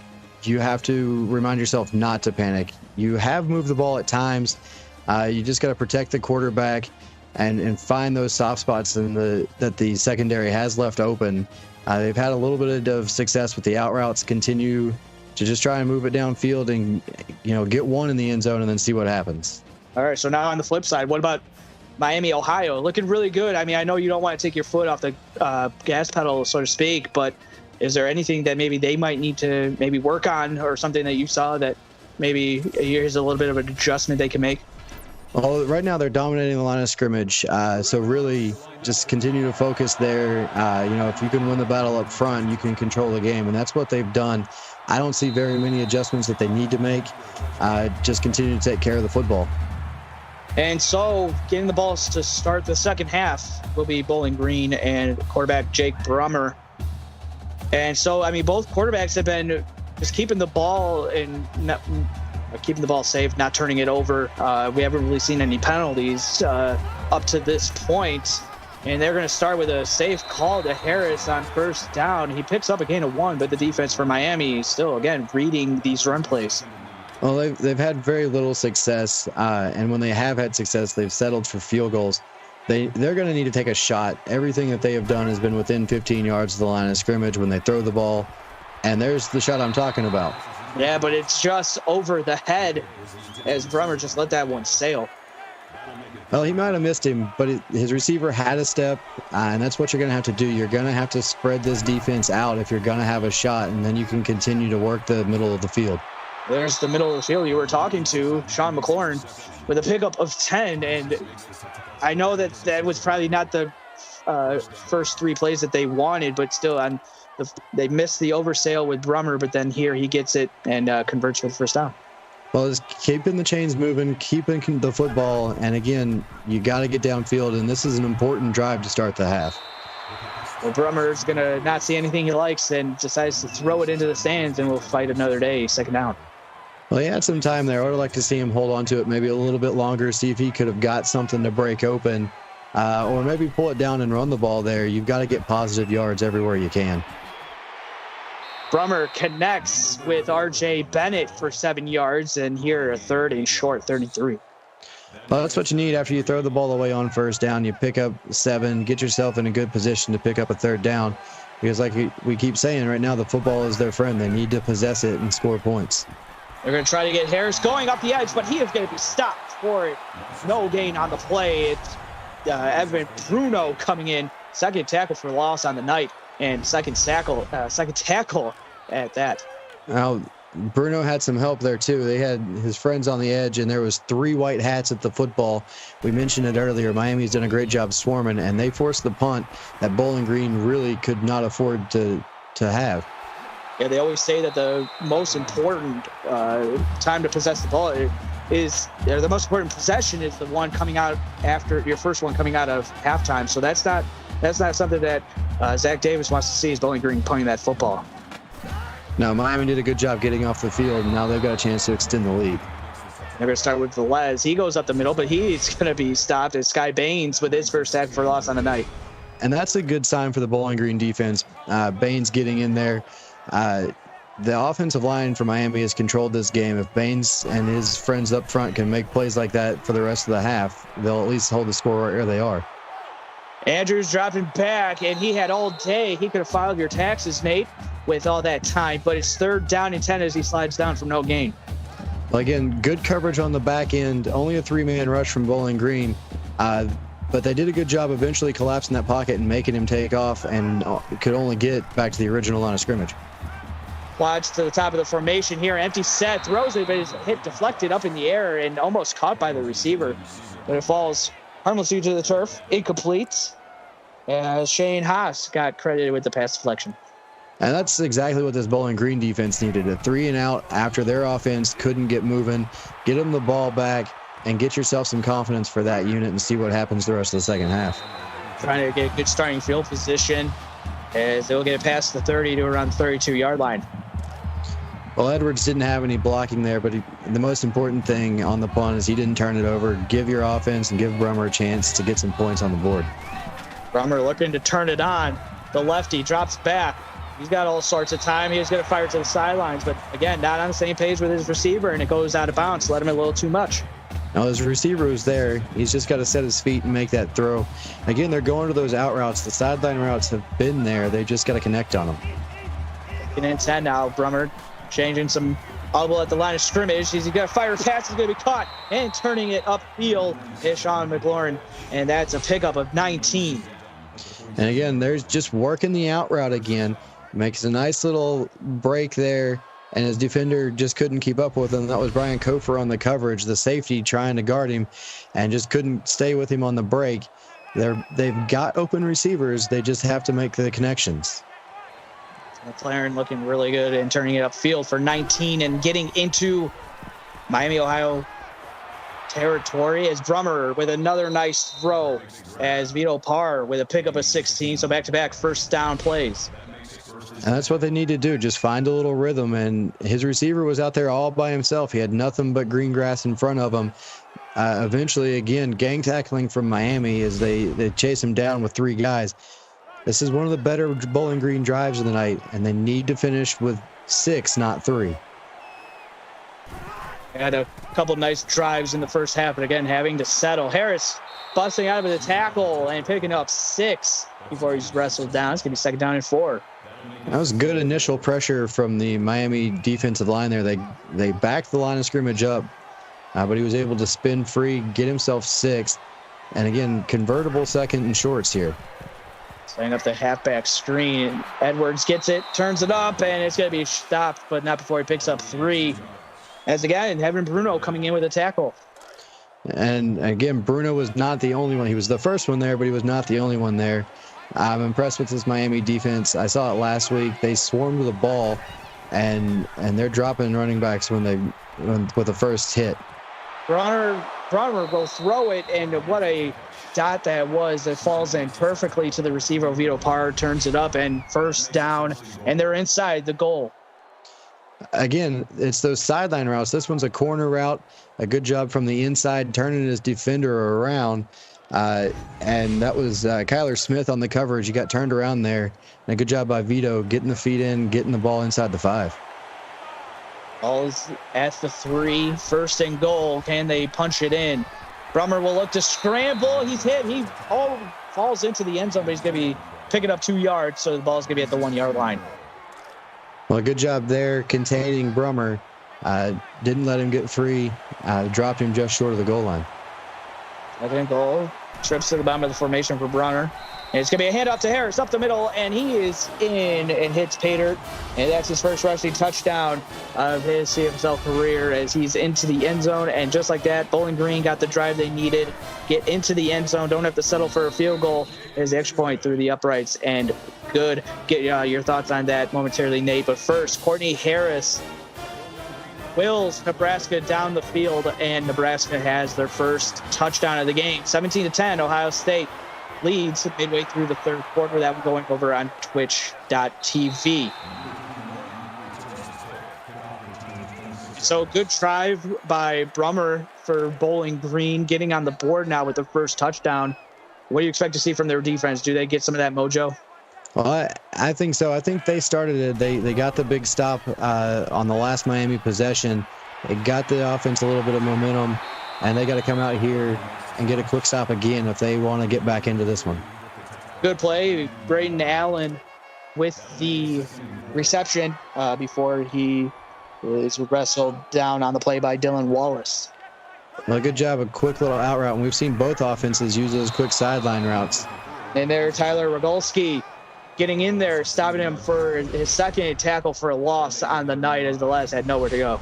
you have to remind yourself not to panic. You have moved the ball at times. You just got to protect the quarterback and find those soft spots that the secondary has left open. They've had a little bit of success with the out routes. Continue to just try and move it downfield and get one in the end zone and then see what happens. All right. So now on the flip side, what about Miami, Ohio? Looking really good. I mean, I know you don't want to take your foot off the gas pedal, so to speak, but is there anything that maybe they might need to maybe work on, or something that you saw that maybe here's a little bit of an adjustment they can make? Well, right now they're dominating the line of scrimmage, so really just continue to focus there. If you can win the battle up front, you can control the game, and that's what they've done. I don't see very many adjustments that they need to make. Just continue to take care of the football. And so getting the balls to start the second half will be Bowling Green and quarterback Jake Brummer. And so, I mean, both quarterbacks have been just keeping the ball keeping the ball safe, not turning it over. We haven't really seen any penalties up to this point. And they're going to start with a safe call to Harris on first down. He picks up a gain of 1, but the defense for Miami is still, again, reading these run plays. Well, they've had very little success, and when they have had success, they've settled for field goals. They're going to need to take a shot. Everything that they have done has been within 15 yards of the line of scrimmage when they throw the ball, and there's the shot I'm talking about. Yeah, but it's just over the head as Brummer just let that one sail. Well, he might have missed him, but his receiver had a step, and that's what you're going to have to do. You're going to have to spread this defense out if you're going to have a shot, and then you can continue to work the middle of the field. There's the middle of the field you were talking to, Sean McLaurin, with a pickup of 10. And I know that was probably not the first 3 plays that they wanted, but still, they missed the oversale with Brummer, but then here he gets it and converts for the first down. Well, it's keeping the chains moving, keeping the football, and again, you got to get downfield, and this is an important drive to start the half. Well, Brummer's going to not see anything he likes and decides to throw it into the stands, and we'll fight another day, second down. Well, he had some time there. I would like to see him hold on to it maybe a little bit longer, see if he could have got something to break open, or maybe pull it down and run the ball there. You've got to get positive yards everywhere you can. Brummer connects with R.J. Bennett for 7 yards, and here a third and short, 33. Well, that's what you need after you throw the ball away on first down. You pick up 7, get yourself in a good position to pick up a third down, because like we keep saying right now, the football is their friend. They need to possess it and score points. They're going to try to get Harris going up the edge, but he is going to be stopped for it. No gain on the play. It's Evan Bruno coming in. Second tackle for loss on the night, and second tackle at that. Now, Bruno had some help there, too. They had his friends on the edge, and there was 3 white hats at the football. We mentioned it earlier. Miami's done a great job swarming, and they forced the punt that Bowling Green really could not afford to have. Yeah, they always say that the most important time to possess the ball is the most important possession is the one coming out after your first one coming out of halftime. So that's not something that Zach Davis wants to see, is Bowling Green punting that football. No, Miami did a good job getting off the field, and now they've got a chance to extend the lead. They're going to start with Velez. He goes up the middle, but he's going to be stopped as Sky Baines with his first tackle for loss on the night. And that's a good sign for the Bowling Green defense. Baines getting in there. The offensive line for Miami has controlled this game. If Baines and his friends up front can make plays like that for the rest of the half, they'll at least hold the score right where they are. Andrews dropping back, and he had all day. He could have filed your taxes, Nate, with all that time, but it's third down and 10 as he slides down from no gain. Well, again, good coverage on the back end. Only a 3-man rush from Bowling Green. But they did a good job eventually collapsing that pocket and making him take off, and could only get back to the original line of scrimmage. Watch to the top of the formation here. Empty set. Throws it, but it's hit deflected up in the air and almost caught by the receiver. But it falls harmlessly to the turf. Incomplete. As Shane Haas got credited with the pass deflection. And that's exactly what this Bowling Green defense needed. A 3-and-out after their offense couldn't get moving. Get them the ball back and get yourself some confidence for that unit and see what happens the rest of the second half. Trying to get a good starting field position as they'll get it past the 30 to around the 32-yard line. Well, Edwards didn't have any blocking there, but the most important thing on the punt is he didn't turn it over. Give your offense and give Brummer a chance to get some points on the board. Brummer looking to turn it on. The lefty drops back. He's got all sorts of time. He's going to fire to the sidelines, but again, not on the same page with his receiver, and it goes out of bounds. Let him a little too much. Now, his receiver was there. He's just got to set his feet and make that throw. Again, they're going to those out routes. The sideline routes have been there. They just got to connect on them. Second and 10 now. Brummer changing some audible at the line of scrimmage. He's got to fire a pass. He's going to be caught, and turning it upfield is Sean McLaurin, and that's a pickup of 19. And again, there's just working the out route again. Makes a nice little break there, and his defender just couldn't keep up with him. That was Brian Kofer on the coverage, the safety trying to guard him, and just couldn't stay with him on the break. They've got open receivers. They just have to make the connections. McLaren looking really good and turning it upfield for 19 and getting into Miami, Ohio territory as Brummer with another nice throw as Vito Parr with a pickup of 16. So back-to-back first down plays. And that's what they need to do, just find a little rhythm. And his receiver was out there all by himself. He had nothing but green grass in front of him. Eventually, again, gang tackling from Miami as they chase him down with 3 guys. This is one of the better Bowling Green drives of the night, and they need to finish with 6, not 3. Had a couple nice drives in the first half, but again, having to settle. Harris busting out of the tackle and picking up 6 before he's wrestled down. It's going to be 2nd down and 4. That was good initial pressure from the Miami defensive line there. They backed the line of scrimmage up, but he was able to spin free, get himself 6, and again, convertible 2nd and shorts here. Setting up the halfback screen. Edwards gets it, turns it up, and it's going to be stopped, but not before he picks up 3. As again, Evan Bruno coming in with a tackle. And again, Bruno was not the only one. He was the first one there, but he was not the only one there. I'm impressed with this Miami defense. I saw it last week. They swarmed the ball, and they're dropping running backs with the first hit. Bronner will throw it, and what a dot that was. It falls in perfectly to the receiver. Vito Parr turns it up, and first down, and they're inside the goal. Again, it's those sideline routes. This one's a corner route. A good job from the inside, turning his defender around. And that was Kyler Smith on the coverage. He got turned around there. And a good job by Vito getting the feet in, getting the ball inside the 5. Ball's at the 3, 1st and goal. Can they punch it in? Brummer will look to scramble. He's hit. He falls into the end zone, but he's going to be picking up 2 yards, so the ball's going to be at the 1-yard line. Well, good job there containing Brummer. Didn't let him get free. Dropped him just short of the goal line. 2nd goal. Trips to the bottom of the formation for Brunner. And it's going to be a handoff to Harris up the middle, and he is in and hits Pater. And that's his first rushing touchdown of his CFSL career as he's into the end zone. And just like that, Bowling Green got the drive they needed. Get into the end zone. Don't have to settle for a field goal. There's the extra point through the uprights. And good. Get your thoughts on that momentarily, Nate. But first, Courtney Harris wills Nebraska down the field, and Nebraska has their first touchdown of the game. 17-10, Ohio State leads midway through the 3rd quarter. That one going over on twitch.tv. So good drive by Brummer for Bowling Green, getting on the board now with the first touchdown. What do you expect to see from their defense? Do they get some of that mojo? Well, I think so. I think they started it. They got the big stop on the last Miami possession. It got the offense a little bit of momentum, and they got to come out here and get a quick stop again if they want to get back into this one. Good play. Braden Allen with the reception before he is wrestled down on the play by Dylan Wallace. Well, good job, a quick little out route, and we've seen both offenses use those quick sideline routes. And there, Tyler Rogolski getting in there, stopping him for his second tackle for a loss on the night as Velez had nowhere to go.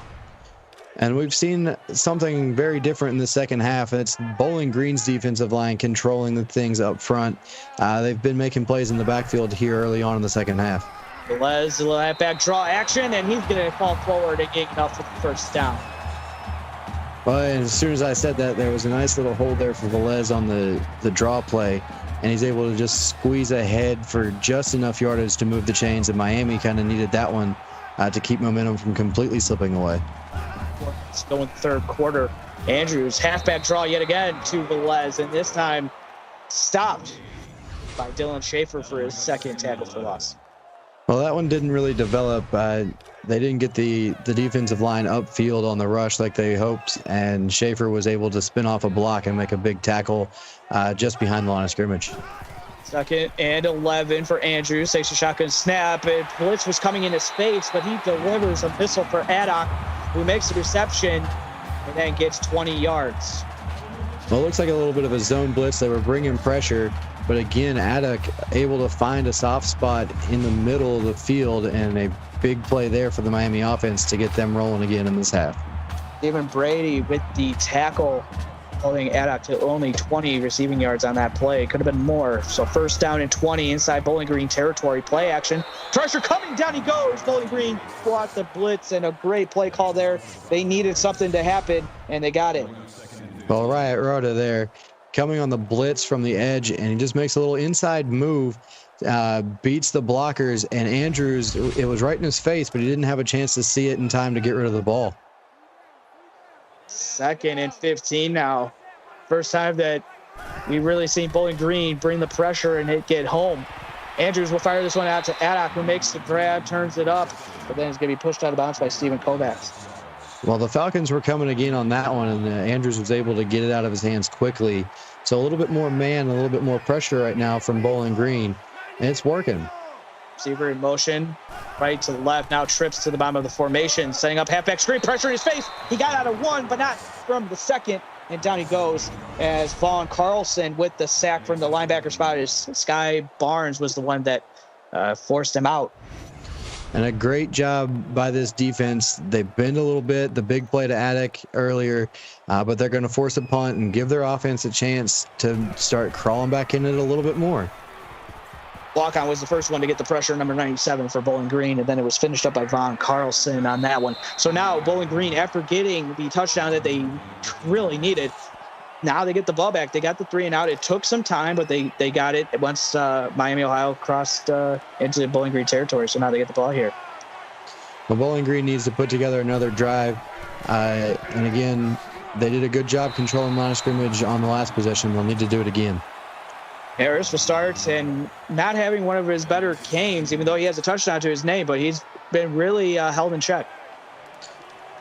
And we've seen something very different in the second half. It's Bowling Green's defensive line controlling the things up front. They've been making plays in the backfield here early on in the second half. Velez, a little halfback draw action, and he's going to fall forward and get enough for the first down. Well, and as soon as I said that, there was a nice little hold there for Velez on the draw play, and he's able to just squeeze ahead for just enough yardage to move the chains, and Miami kind of needed that one to keep momentum from completely slipping away. Let's go in the third quarter. Andrews, halfback draw yet again to Velez, and this time stopped by Dylan Schaefer for his second tackle for loss. Well, that one didn't really develop. They didn't get the defensive line upfield on the rush like they hoped, and Schaefer was able to spin off a block and make a big tackle just behind the line of scrimmage. Second and 11 for Andrews. Takes a shotgun snap. And blitz was coming in his face, but he delivers a missile for Addock, who makes the reception and then gets 20 yards. Well, it looks like a little bit of a zone blitz. They were bringing pressure, but again, Addock able to find a soft spot in the middle of the field, and a big play there for the Miami offense to get them rolling again in this half. Stephen Brady with the tackle, holding Addock to only 20 receiving yards on that play. Could have been more. So first down and 20 inside Bowling Green territory. Play action. Pressure coming. Down he goes. Bowling Green blocked the blitz, and a great play call there. They needed something to happen, and they got it. Well, Riot Rhoda there coming on the blitz from the edge, and he just makes a little inside move, beats the blockers, and Andrews, it was right in his face, but he didn't have a chance to see it in time to get rid of the ball. Second and 15 now. First time that we've really seen Bowling Green bring the pressure and it get home. Andrews will fire this one out to Addock, who makes the grab, turns it up, but then it's going to be pushed out of bounds by Stephen Kovacs. Well, the Falcons were coming again on that one, and Andrews was able to get it out of his hands quickly. So a little bit more man, a little bit more pressure right now from Bowling Green, and it's working. Receiver in motion, right to the left, now trips to the bottom of the formation, setting up halfback screen, pressure in his face. He got out of one, but not from the second, and down he goes as Vaughn Carlson with the sack from the linebacker spot. Sky Barnes was the one that forced him out. And a great job by this defense. They bend a little bit, the big play to Addock earlier, but they're going to force a punt and give their offense a chance to start crawling back in it a little bit more. Walk-on was the first one to get the pressure, number 97 for Bowling Green, and then it was finished up by Vaughn Carlson on that one. So now Bowling Green, after getting the touchdown that they really needed, now they get the ball back. They got the 3 and out. It took some time, but they got it once Miami, Ohio crossed into Bowling Green territory. So now they get the ball here. Well, Bowling Green needs to put together another drive. And again, they did a good job controlling line of scrimmage on the last possession. They'll need to do it again. Harris will start, and not having one of his better games, even though he has a touchdown to his name, but he's been really held in check.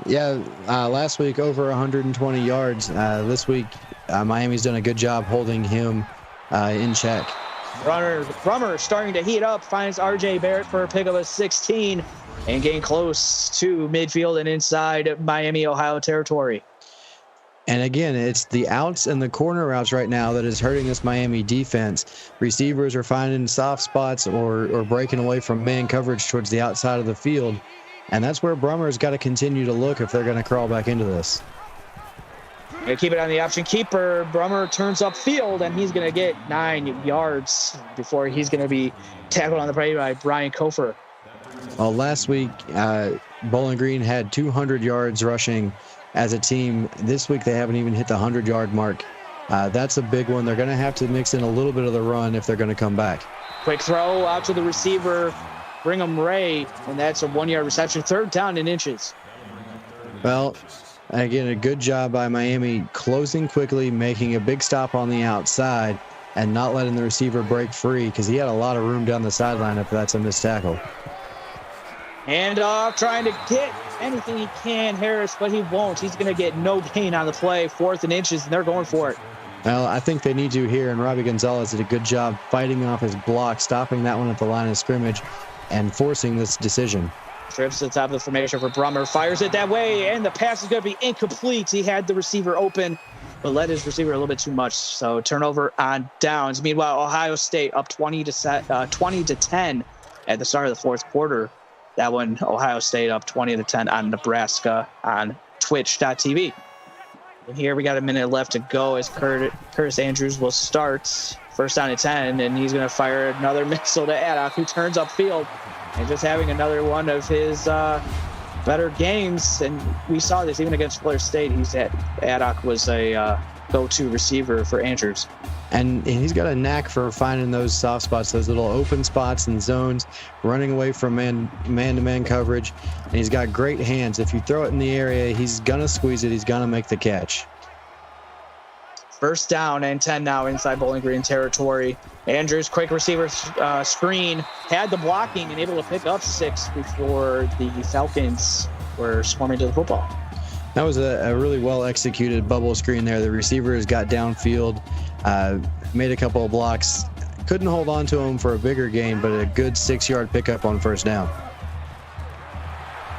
Yeah, last week over 120 yards. This week, Miami's done a good job holding him in check. Brummer starting to heat up, finds R.J. Barrett for a pick of a 16 and getting close to midfield and inside Miami, Ohio territory. And again, it's the outs and the corner routes right now that is hurting this Miami defense. Receivers are finding soft spots or breaking away from man coverage towards the outside of the field. And that's where Brummer's got to continue to look if they're going to crawl back into this. Gonna keep it on the option keeper. Brummer turns upfield, and he's going to get 9 yards before he's going to be tackled on the play by Brian Kofer. Well, last week, Bowling Green had 200 yards rushing as a team. This week, they haven't even hit the 100-yard mark. That's a big one. They're going to have to mix in a little bit of the run if they're going to come back. Quick throw out to the receiver, Brigham Ray, and that's a 1-yard reception. Third down in inches. Well, again, a good job by Miami closing quickly, making a big stop on the outside, and not letting the receiver break free because he had a lot of room down the sideline if that's a missed tackle. And trying to get anything he can, Harris, but he won't. He's going to get no gain on the play, 4th and inches, and they're going for it. Well, I think they need to here, and Robbie Gonzalez did a good job fighting off his block, stopping that one at the line of scrimmage, and forcing this decision. Trips to the top of the formation for Brummer. Fires it that way, and the pass is going to be incomplete. He had the receiver open, but led his receiver a little bit too much. So turnover on downs. Meanwhile, Ohio State up 20 to 10 at the start of the fourth quarter. That one, Ohio State up 20 to 10 on Nebraska on Twitch.tv. And here we got a minute left to go as Curtis Andrews will start. First down at 10, and he's going to fire another missile to Addock, who turns upfield. And just having another one of his better games. And we saw this even against Florida State. Addock was a go-to receiver for Andrews. And he's got a knack for finding those soft spots, those little open spots and zones, running away from man-to-man coverage. And he's got great hands. If you throw it in the area, he's going to squeeze it. He's going to make the catch. First down and 10 now inside Bowling Green territory. Andrews, quick receiver screen, had the blocking and able to pick up 6 before the Falcons were swarming to the football. That was a really well-executed bubble screen there. The receivers got downfield, made a couple of blocks. Couldn't hold on to him for a bigger gain, but a good 6-yard pickup on first down.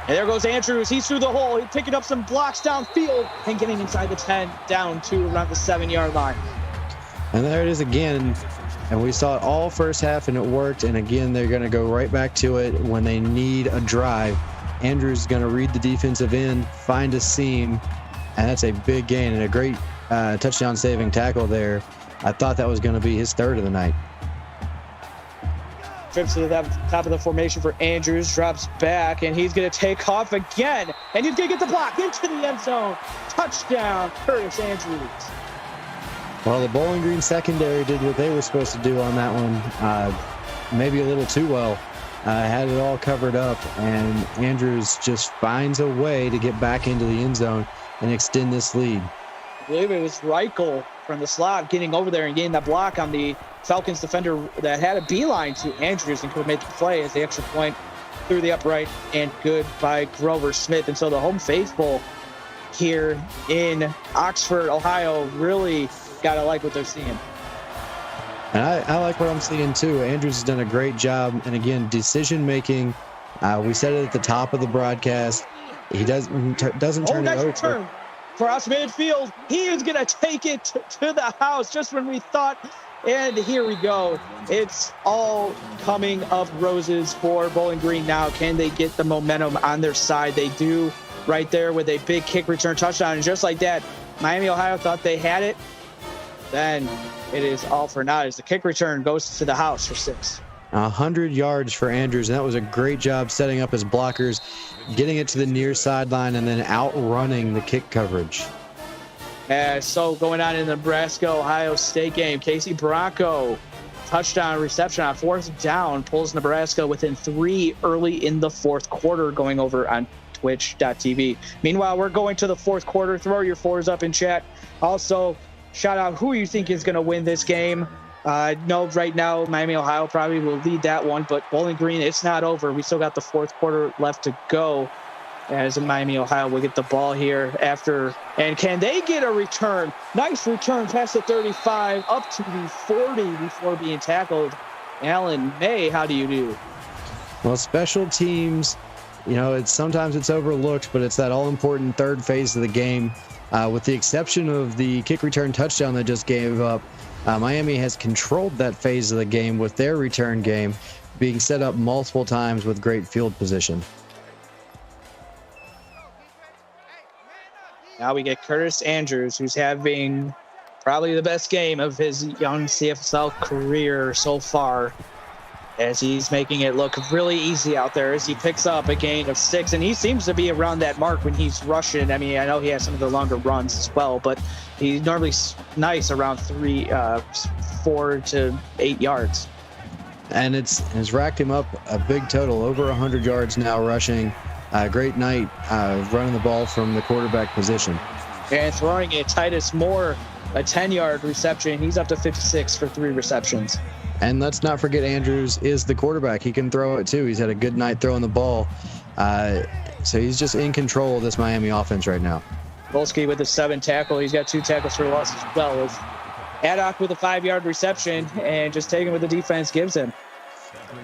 And there goes Andrews. He's through the hole. He's picking up some blocks downfield and getting inside the 10, down to around the 7-yard line. And there it is again. And we saw it all first half, and it worked. And again, they're going to go right back to it when they need a drive. Andrews is going to read the defensive end, find a seam, and that's a big gain and a great touchdown-saving tackle there. I thought that was going to be his third of the night. Trips to the top of the formation for Andrews, drops back, and he's going to take off again. And he's going to get the block into the end zone. Touchdown, Curtis Andrews. Well, the Bowling Green secondary did what they were supposed to do on that one, maybe a little too well. Had it all covered up, and Andrews just finds a way to get back into the end zone and extend this lead. I believe it was Reichel from the slot getting over there and getting that block on the Falcons defender that had a beeline to Andrews and could have made the play as the extra point through the upright, and good by Grover Smith. And so the home faithful here in Oxford, Ohio, really got to like what they're seeing. And I like what I'm seeing too. Andrews has done a great job. And again, decision making. We said it at the top of the broadcast. He doesn't turn it over. Return. Cross midfield. He is going to take it to the house just when we thought. And here we go. It's all coming up roses for Bowling Green now. Can they get the momentum on their side? They do right there with a big kick return touchdown. And just like that, Miami, Ohio thought they had it. Then it is all for naught as the kick return goes to the house for 6. 100 yards for Andrews, and that was a great job setting up his blockers, getting it to the near sideline, and then outrunning the kick coverage. So going on in the Nebraska-Ohio State game, Casey Bronco, touchdown reception on 4th down, pulls Nebraska within 3 early in the 4th quarter, going over on Twitch.tv. Meanwhile, we're going to the 4th quarter. Throw your 4s up in chat. Also, shout out who you think is going to win this game. No, right now, Miami, Ohio probably will lead that one, but Bowling Green, it's not over. We still got the 4th quarter left to go as Miami, Ohio will get the ball here after. And can they get a return? Nice return past the 35 up to the 40 before being tackled. Alan May, how do you do? Well, special teams, sometimes it's overlooked, but it's that all-important third phase of the game. With the exception of the kick return touchdown they just gave up, Miami has controlled that phase of the game with their return game being set up multiple times with great field position. Now we get Curtis Andrews, who's having probably the best game of his young CFSL career so far, as he's making it look really easy out there as he picks up a gain of 6. And he seems to be around that mark when he's rushing. I mean, I know he has some of the longer runs as well, but he's normally nice around 4 to 8 yards. And it's racked him up a big total, over 100 yards now rushing. Great night running the ball from the quarterback position. And throwing it, Titus Moore, a 10-yard reception. He's up to 56 for 3 receptions. And let's not forget Andrews is the quarterback. He can throw it too. He's had a good night throwing the ball. So he's just in control of this Miami offense right now. Volsky with a 7 tackle. He's got 2 tackles for loss as well. Addock with a 5-yard reception and just taking what the defense gives him.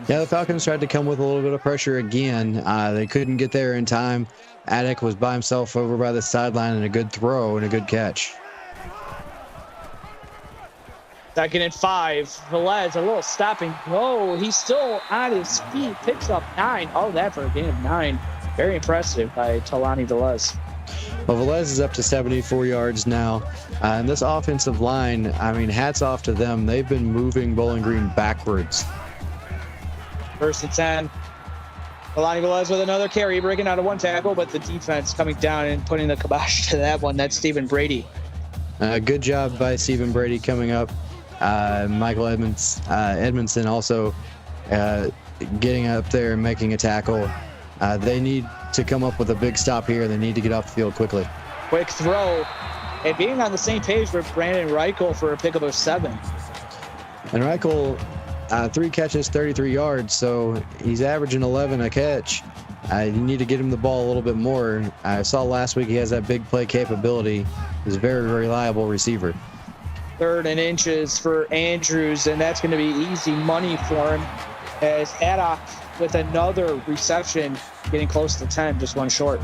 Yeah, the Falcons tried to come with a little bit of pressure again. They couldn't get there in time. Attic was by himself over by the sideline, and a good throw and a good catch. 2nd and 5. Velez, a little stopping. Oh, he's still on his feet. Picks up 9. All that for a gain of 9. Very impressive by Talani Velez. Well, Velez is up to 74 yards now. And this offensive line, I mean, hats off to them. They've been moving Bowling Green backwards. 1st and 10. Talani Velez with another carry, breaking out of one tackle, but the defense coming down and putting the kibosh to that one. That's Stephen Brady. Good job by Stephen Brady coming up. Michael Edmondson also getting up there and making a tackle. They need to come up with a big stop here. They need to get off the field quickly. Quick throw. And being on the same page with Brandon Reichel for a pickup of 7. And Reichel, 3 catches, 33 yards, so he's averaging 11 a catch. You need to get him the ball a little bit more. I saw last week he has that big play capability. He's a very, very reliable receiver. 3rd and inches for Andrews, and that's going to be easy money for him as Haddock with another reception, getting close to 10, just one short.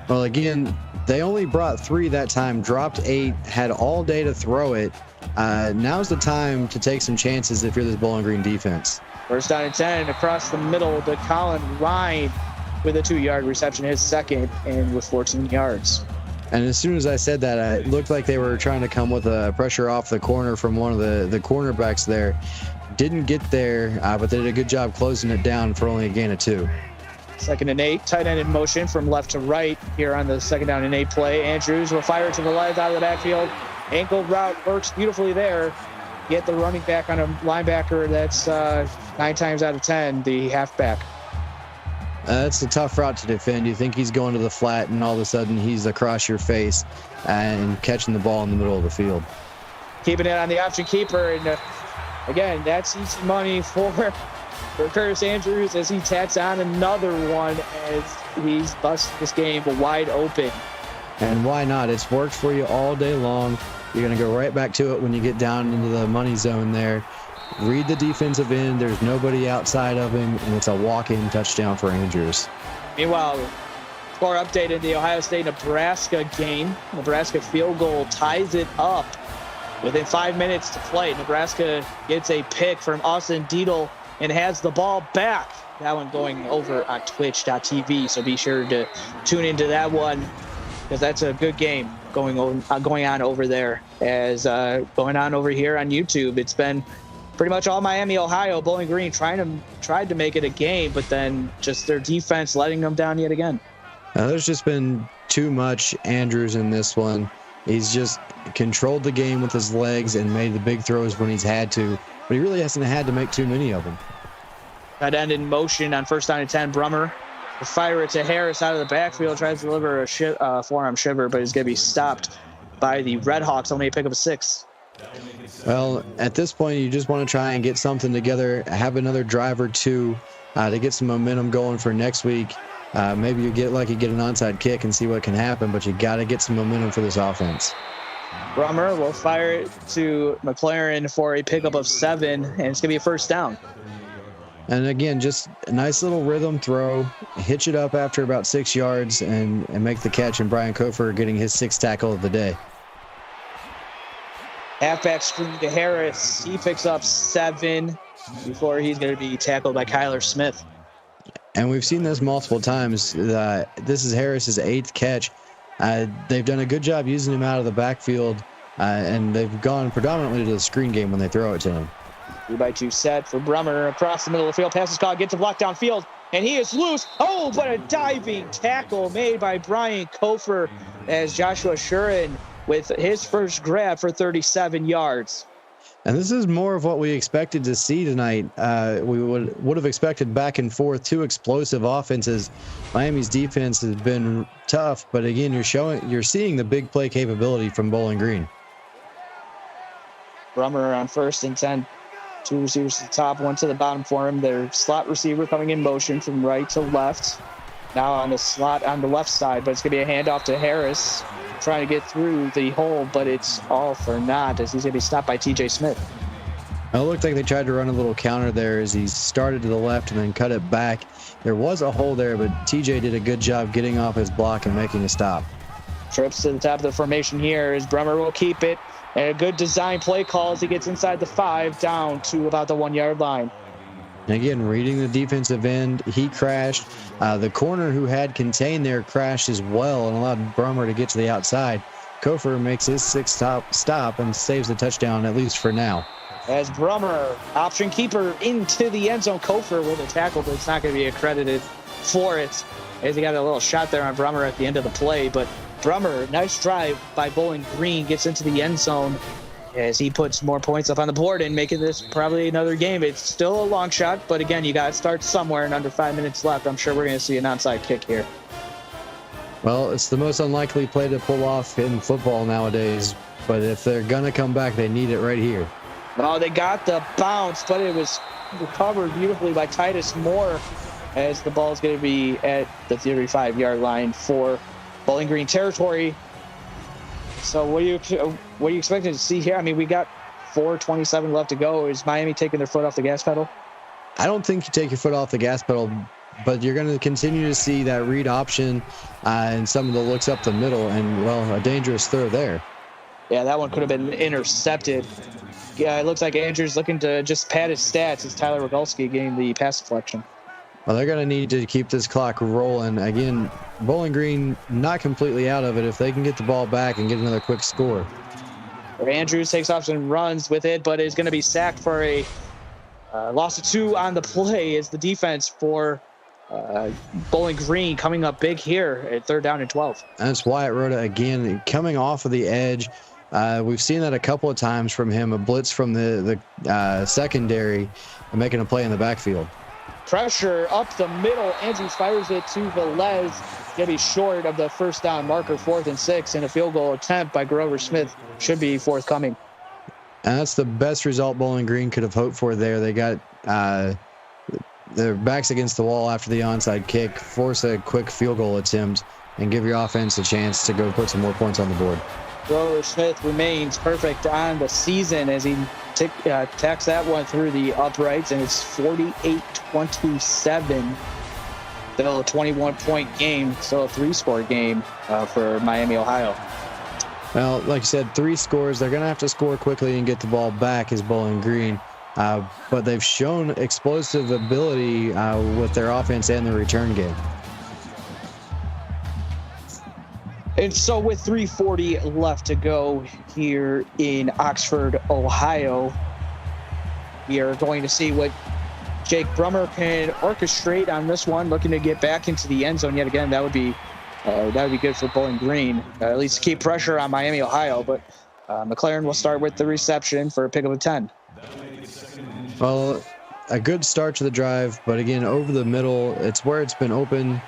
Well, again, they only brought 3 that time, dropped 8, had all day to throw it. Now's the time to take some chances if you're this Bowling Green defense. 1st down and 10 across the middle to Colin Ryan with a 2-yard reception, his second, and with 14 yards. And as soon as I said that, it looked like they were trying to come with a pressure off the corner from one of the cornerbacks there. Didn't get there, but they did a good job closing it down for only a gain of 2. 2nd and 8, tight end in motion from left to right here on the 2nd down and 8 play. Andrews will fire it to the left out of the backfield. Ankle route works beautifully there. Get the running back on a linebacker that's 9 times out of 10, the halfback. That's a tough route to defend. You think he's going to the flat, and all of a sudden he's across your face and catching the ball in the middle of the field. Keeping it on the option keeper, and again, that's easy money for Curtis Andrews as he tacks on another one as he's busted this game wide open. And why not? It's worked for you all day long. You're going to go right back to it when you get down into the money zone there. Read the defensive end. There's nobody outside of him, and it's a walk-in touchdown for Andrews. Meanwhile, score update in the Ohio State-Nebraska game. Nebraska field goal ties it up within 5 minutes to play. Nebraska gets a pick from Austin Deedle and has the ball back. That one going over on twitch.tv, so be sure to tune into that one because that's a good game going on over there. As going on over here on YouTube, it's been pretty much all Miami, Ohio. Bowling Green tried to make it a game, but then just their defense letting them down yet again. There's just been too much Andrews in this one. He's just controlled the game with his legs and made the big throws when he's had to, but he really hasn't had to make too many of them. Tight end in motion on 1st down and 10. Brummer will fire it to Harris out of the backfield, tries to deliver a forearm shiver, but he's going to be stopped by the Redhawks. Only a pick up of 6. Well, at this point, you just want to try and get something together, have another drive or two to get some momentum going for next week. Maybe you get lucky, get an onside kick and see what can happen, but you got to get some momentum for this offense. Brummer will fire it to McLaren for a pickup of 7, and it's going to be a 1st down. And again, just a nice little rhythm throw, hitch it up after about 6 yards and make the catch, and Brian Kofer getting his 6th tackle of the day. Halfback screen to Harris. He picks up 7 before he's going to be tackled by Kyler Smith. And we've seen this multiple times. This is Harris's 8th catch. They've done a good job using him out of the backfield, and they've gone predominantly to the screen game when they throw it to him. 3-by-2 set for Brummer across the middle of the field. Pass is caught, gets a block downfield, and he is loose. Oh, but a diving tackle made by Brian Kofer as Joshua Shurin with his first grab for 37 yards. And this is more of what we expected to see tonight. We would have expected back and forth, 2 explosive offenses. Miami's defense has been tough, but again, you're seeing the big play capability from Bowling Green. Brummer on 1st and 10. 2 receivers to the top, 1 to the bottom for him. Their slot receiver coming in motion from right to left. Now on the slot on the left side, but it's going to be a handoff to Harris, trying to get through the hole, but it's all for naught as he's going to be stopped by TJ Smith. It looked like they tried to run a little counter there as he started to the left and then cut it back. There was a hole there, but TJ did a good job getting off his block and making a stop. Trips to the top of the formation here as Brummer will keep it. And a good design play call as he gets inside the 5 down to about the 1 yard line. And again, reading the defensive end, he crashed. The corner who had contained there crashed as well and allowed Brummer to get to the outside. Kofer makes his 6th stop and saves the touchdown, at least for now. As Brummer, option keeper into the end zone. Kofer with a tackle, but it's not going to be accredited for it. As he got a little shot there on Brummer at the end of the play. But Brummer, nice drive by Bowling Green, gets into the end zone as he puts more points up on the board and making this probably another game. It's still a long shot, but again, you got to start somewhere, and under 5 minutes left, I'm sure we're going to see an onside kick here. Well, it's the most unlikely play to pull off in football nowadays, but if they're going to come back, they need it right here. Oh, they got the bounce, but it was recovered beautifully by Titus Moore as the ball's going to be at the 35-yard line for Bowling Green territory. So what are you expecting to see here? I mean, we got 4:27 left to go. Is Miami taking their foot off the gas pedal? I don't think you take your foot off the gas pedal, but you're going to continue to see that read option and some of the looks up the middle, and, well, a dangerous throw there. Yeah, that one could have been intercepted. Yeah, it looks like Andrews looking to just pad his stats as Tyler Rogalski getting the pass deflection. Well, they're going to need to keep this clock rolling. Again, Bowling Green not completely out of it if they can get the ball back and get another quick score. Andrews takes off and runs with it, but is going to be sacked for a loss of 2 on the play as the defense for Bowling Green coming up big here at 3rd down and 12. That's Wyatt Rhoda again coming off of the edge. We've seen that a couple of times from him, a blitz from the secondary and making a play in the backfield. Pressure up the middle. Andrews fires it to Velez. Going to be short of the 1st down marker, 4th and 6, and a field goal attempt by Grover Smith should be forthcoming. And that's the best result Bowling Green could have hoped for there. They got their backs against the wall after the onside kick, force a quick field goal attempt, and give your offense a chance to go put some more points on the board. Grover Smith remains perfect on the season as he tacks that one through the uprights, and it's 48-27. Still a 21-point game, still a 3-score game for Miami, Ohio. Well, like you said, 3 scores. They're going to have to score quickly and get the ball back as Bowling Green. But they've shown explosive ability with their offense and their return game. And so with 3:40 left to go here in Oxford, Ohio, we are going to see what Jake Brummer can orchestrate on this one, looking to get back into the end zone yet again. That would be good for Bowling Green, at least keep pressure on Miami, Ohio. But McLaren will start with the reception for a pickup of 10. Well, a good start to the drive, but again, over the middle, it's where it's been open.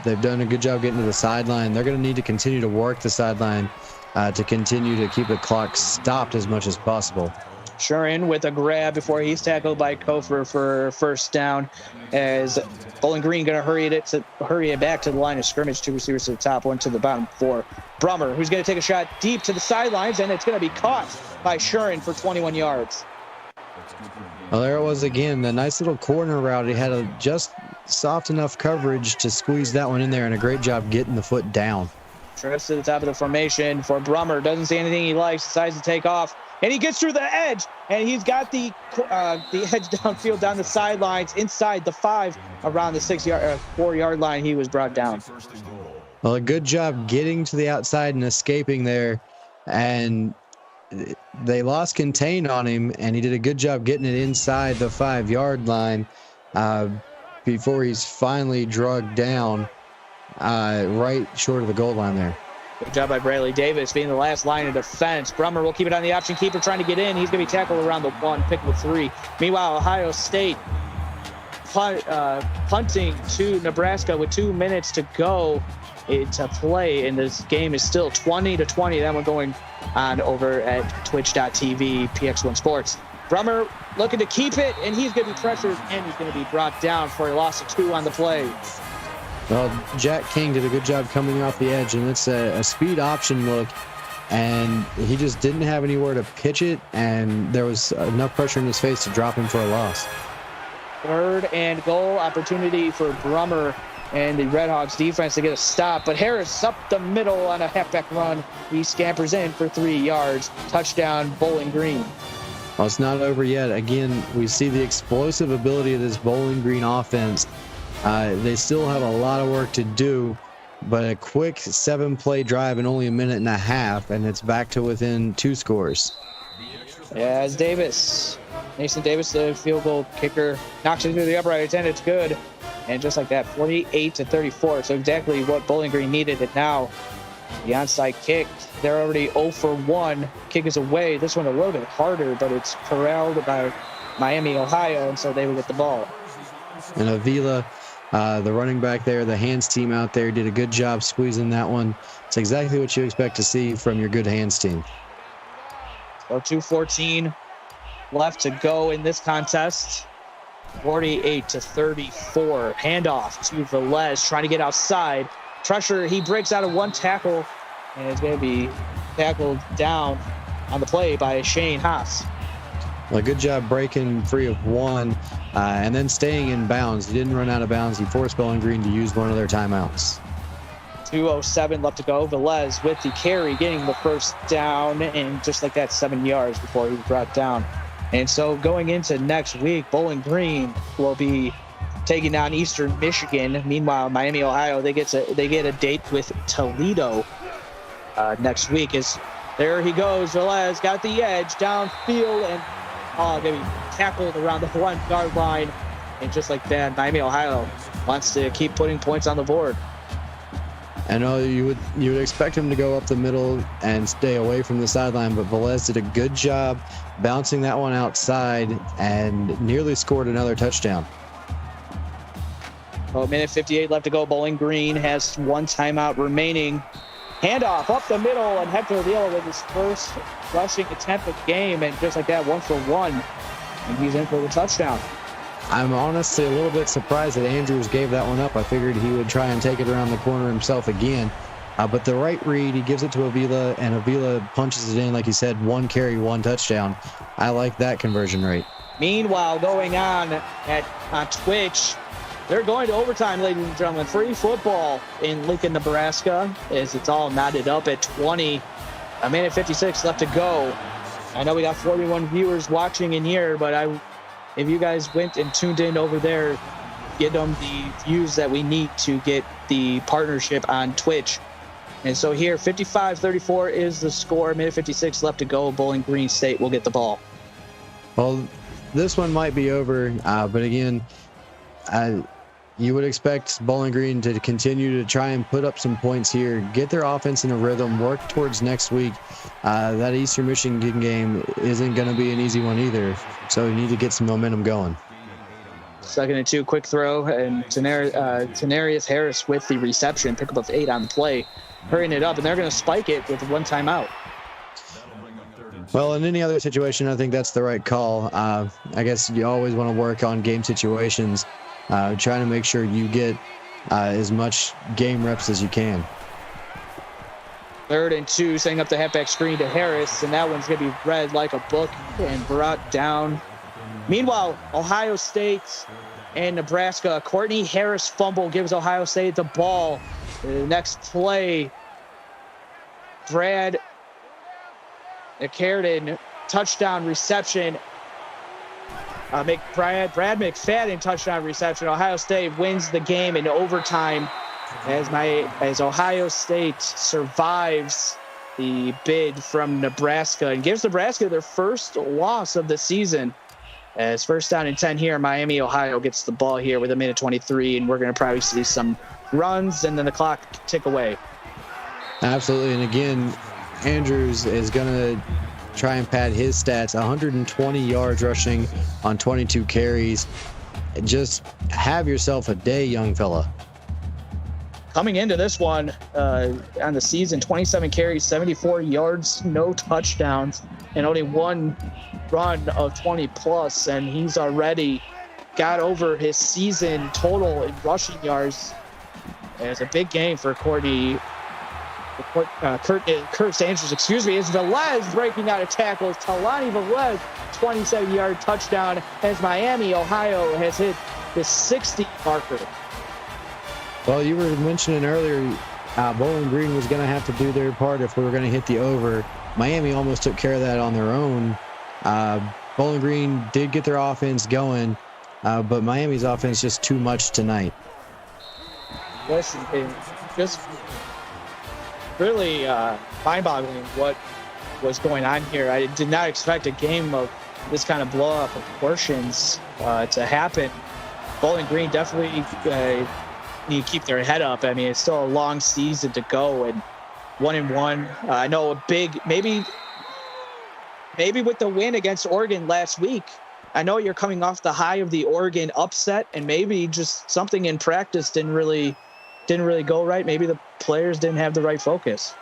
They've done a good job getting to the sideline. They're going to need to continue to work the sideline to continue to keep the clock stopped as much as possible. Shurin with a grab before he's tackled by Kofer for 1st down, as Bowling Green going to hurry it back to the line of scrimmage. 2 receivers to the top, 1 to the bottom for Brummer, who's going to take a shot deep to the sidelines, and it's going to be caught by Shurin for 21 yards. Well, there it was again, the nice little corner route. He had just soft enough coverage to squeeze that one in there, and a great job getting the foot down. Trips to the top of the formation for Brummer. Doesn't see anything he likes, decides to take off, and he gets through the edge, and he's got the edge downfield down the sidelines inside the 5 around the 4-yard line. He was brought down. Well, a good job getting to the outside and escaping there, and they lost contain on him, and he did a good job getting it inside the 5-yard line before he's finally drugged down right short of the goal line there. Good job by Bradley Davis being the last line of defense. Brummer will keep it on the option keeper trying to get in. He's going to be tackled around the 1, pick of 3. Meanwhile, Ohio State punting to Nebraska with 2 minutes to go to play, and this game is still 20-20. That one going on over at twitch.tv, PX1 Sports. Brummer looking to keep it, and he's going to be pressured, and he's going to be brought down for a loss of 2 on the play. Well, Jack King did a good job coming off the edge, and it's a speed option look. and he just didn't have anywhere to pitch it, and there was enough pressure in his face to drop him for a loss. 3rd and goal, opportunity for Brummer and the Redhawks defense to get a stop, but Harris up the middle on a halfback run. He scampers in for 3 yards. Touchdown, Bowling Green. Well, it's not over yet. Again, we see the explosive ability of this Bowling Green offense. They still have a lot of work to do, but a quick 7-play drive in only a minute and a half, and it's back to within 2 scores. As Mason Davis, the field goal kicker, knocks it through the upright, and it's good. And just like that, 48-34. So exactly what Bowling Green needed. And now the onside kick, they're already 0 for 1. Kick is away. This one a little bit harder, but it's corralled by Miami, Ohio, and so they will get the ball. And Avila, the running back there, the hands team out there, did a good job squeezing that one. It's exactly what you expect to see from your good hands team. So 2:14 left to go in this contest. 48-34. Handoff to Velez, trying to get outside. Pressure, he breaks out of 1 tackle, and it's going to be tackled down on the play by Shane Haas. Well, good job breaking free of 1 and then staying in bounds. He didn't run out of bounds. He forced Bowling Green to use one of their timeouts. 2:07 left to go. Velez with the carry, getting the first down, and just like that, 7 yards before he was brought down. And so going into next week, Bowling Green will be taking on Eastern Michigan. Meanwhile, Miami, Ohio, they get a date with Toledo next week. There he goes. Velez got the edge downfield and going to be tackled around the 1-yard line. And just like that, Miami, Ohio wants to keep putting points on the board. I know you would expect him to go up the middle and stay away from the sideline, but Velez did a good job bouncing that one outside and nearly scored another touchdown. Oh, minute 58 left to go. Bowling Green has 1 timeout remaining. Handoff up the middle, and Hector Avila with his first rushing attempt of the game, and just like that, 1 for 1, and he's in for the touchdown. I'm honestly a little bit surprised that Andrews gave that one up. I figured he would try and take it around the corner himself again. But the right read, he gives it to Avila, and Avila punches it in, like he said, 1 carry, 1 touchdown. I like that conversion rate. Meanwhile, going on Twitch, they're going to overtime, ladies and gentlemen. Free football in Lincoln, Nebraska, as it's all knotted up at 20. A minute 56 left to go. I know we got 41 viewers watching in here, but if you guys went and tuned in over there, get them the views that we need to get the partnership on Twitch. And so here, 55-34 is the score. Minute 56 left to go. Bowling Green State will get the ball. Well, this one might be over, but again, you would expect Bowling Green to continue to try and put up some points here, get their offense in a rhythm, work towards next week. That Eastern Michigan game isn't going to be an easy one either, so you need to get some momentum going. 2nd and 2, quick throw, and Tenarius Harris with the reception, pickup of 8 on the play, hurrying it up, and they're going to spike it with 1 timeout. Well, in any other situation, I think that's the right call. I guess you always want to work on game situations, trying to make sure you get as much game reps as you can. 3rd and 2, setting up the halfback screen to Harris, and that one's going to be read like a book and brought down. Meanwhile, Ohio State and Nebraska, Courtney Harris fumble gives Ohio State the ball. The next play, Brad McCartan, touchdown reception. Brad McFadden, touchdown reception. Ohio State wins the game in overtime as Ohio State survives the bid from Nebraska and gives Nebraska their first loss of the season. As 1st down and 10 here, Miami, Ohio gets the ball here with a minute 23, and we're going to probably see some runs and then the clock tick away. Absolutely, and again, Andrews is going to try and pad his stats. 120 yards rushing on 22 carries. Just have yourself a day, young fella. Coming into this one on the season, 27 carries, 74 yards, no touchdowns, and only 1 run of 20-plus, and he's already got over his season total in rushing yards. And it's a big game for Courtney Curtis Andrews, is Velez breaking out of tackles. Talani Velez, 27-yard touchdown as Miami, Ohio has hit the 60 marker. Well, you were mentioning earlier Bowling Green was going to have to do their part if we were going to hit the over. Miami almost took care of that on their own. Bowling Green did get their offense going, but Miami's offense just too much tonight. Listen, just really mind-boggling what was going on here. I did not expect a game of this kind of blow-up proportions to happen. Bowling Green definitely need to keep their head up. I mean, it's still a long season to go, and 1-1. I know a big maybe with the win against Oregon last week. I know you're coming off the high of the Oregon upset, and maybe just something in practice didn't really go right. Maybe the players didn't have the right focus.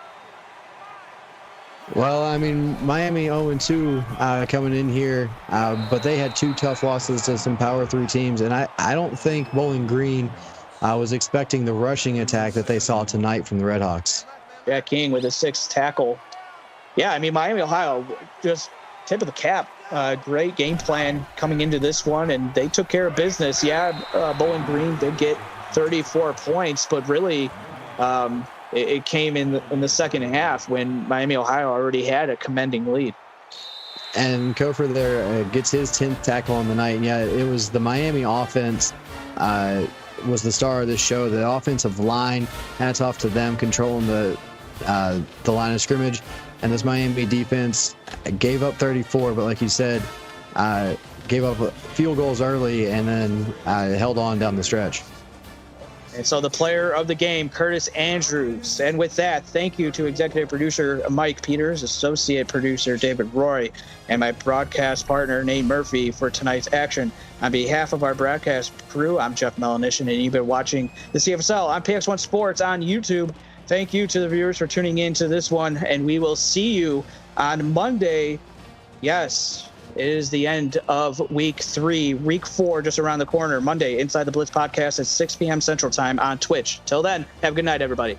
Well, I mean, Miami 0-2 coming in here, but they had two tough losses to some Power 3 teams, and I don't think Bowling Green was expecting the rushing attack that they saw tonight from the Redhawks. Yeah, King with a 6th tackle. Yeah, I mean, Miami, Ohio, just tip of the cap. Great game plan coming into this one, and they took care of business. Yeah, Bowling Green did get 34 points, but really it came in the second half when Miami, Ohio already had a commanding lead. And Kofor there gets his 10th tackle on the night. And yeah, it was the Miami offense was the star of this show. The offensive line, hats off to them controlling the line of scrimmage. And this Miami defense gave up 34, but like you said, gave up field goals early and then held on down the stretch. And so the player of the game, Curtis Andrews. And with that, thank you to executive producer Mike Peters, associate producer David Roy, and my broadcast partner Nate Murphy for tonight's action. On behalf of our broadcast crew, I'm Jeff Melanishin, and you've been watching the CFSL on PX1 Sports on YouTube. Thank you to the viewers for tuning in to this one, and we will see you on Monday. Yes, it is the end of week 3, week 4, just around the corner. Monday, Inside the Blitz podcast at 6 p.m. Central Time on Twitch. Till then, have a good night, everybody.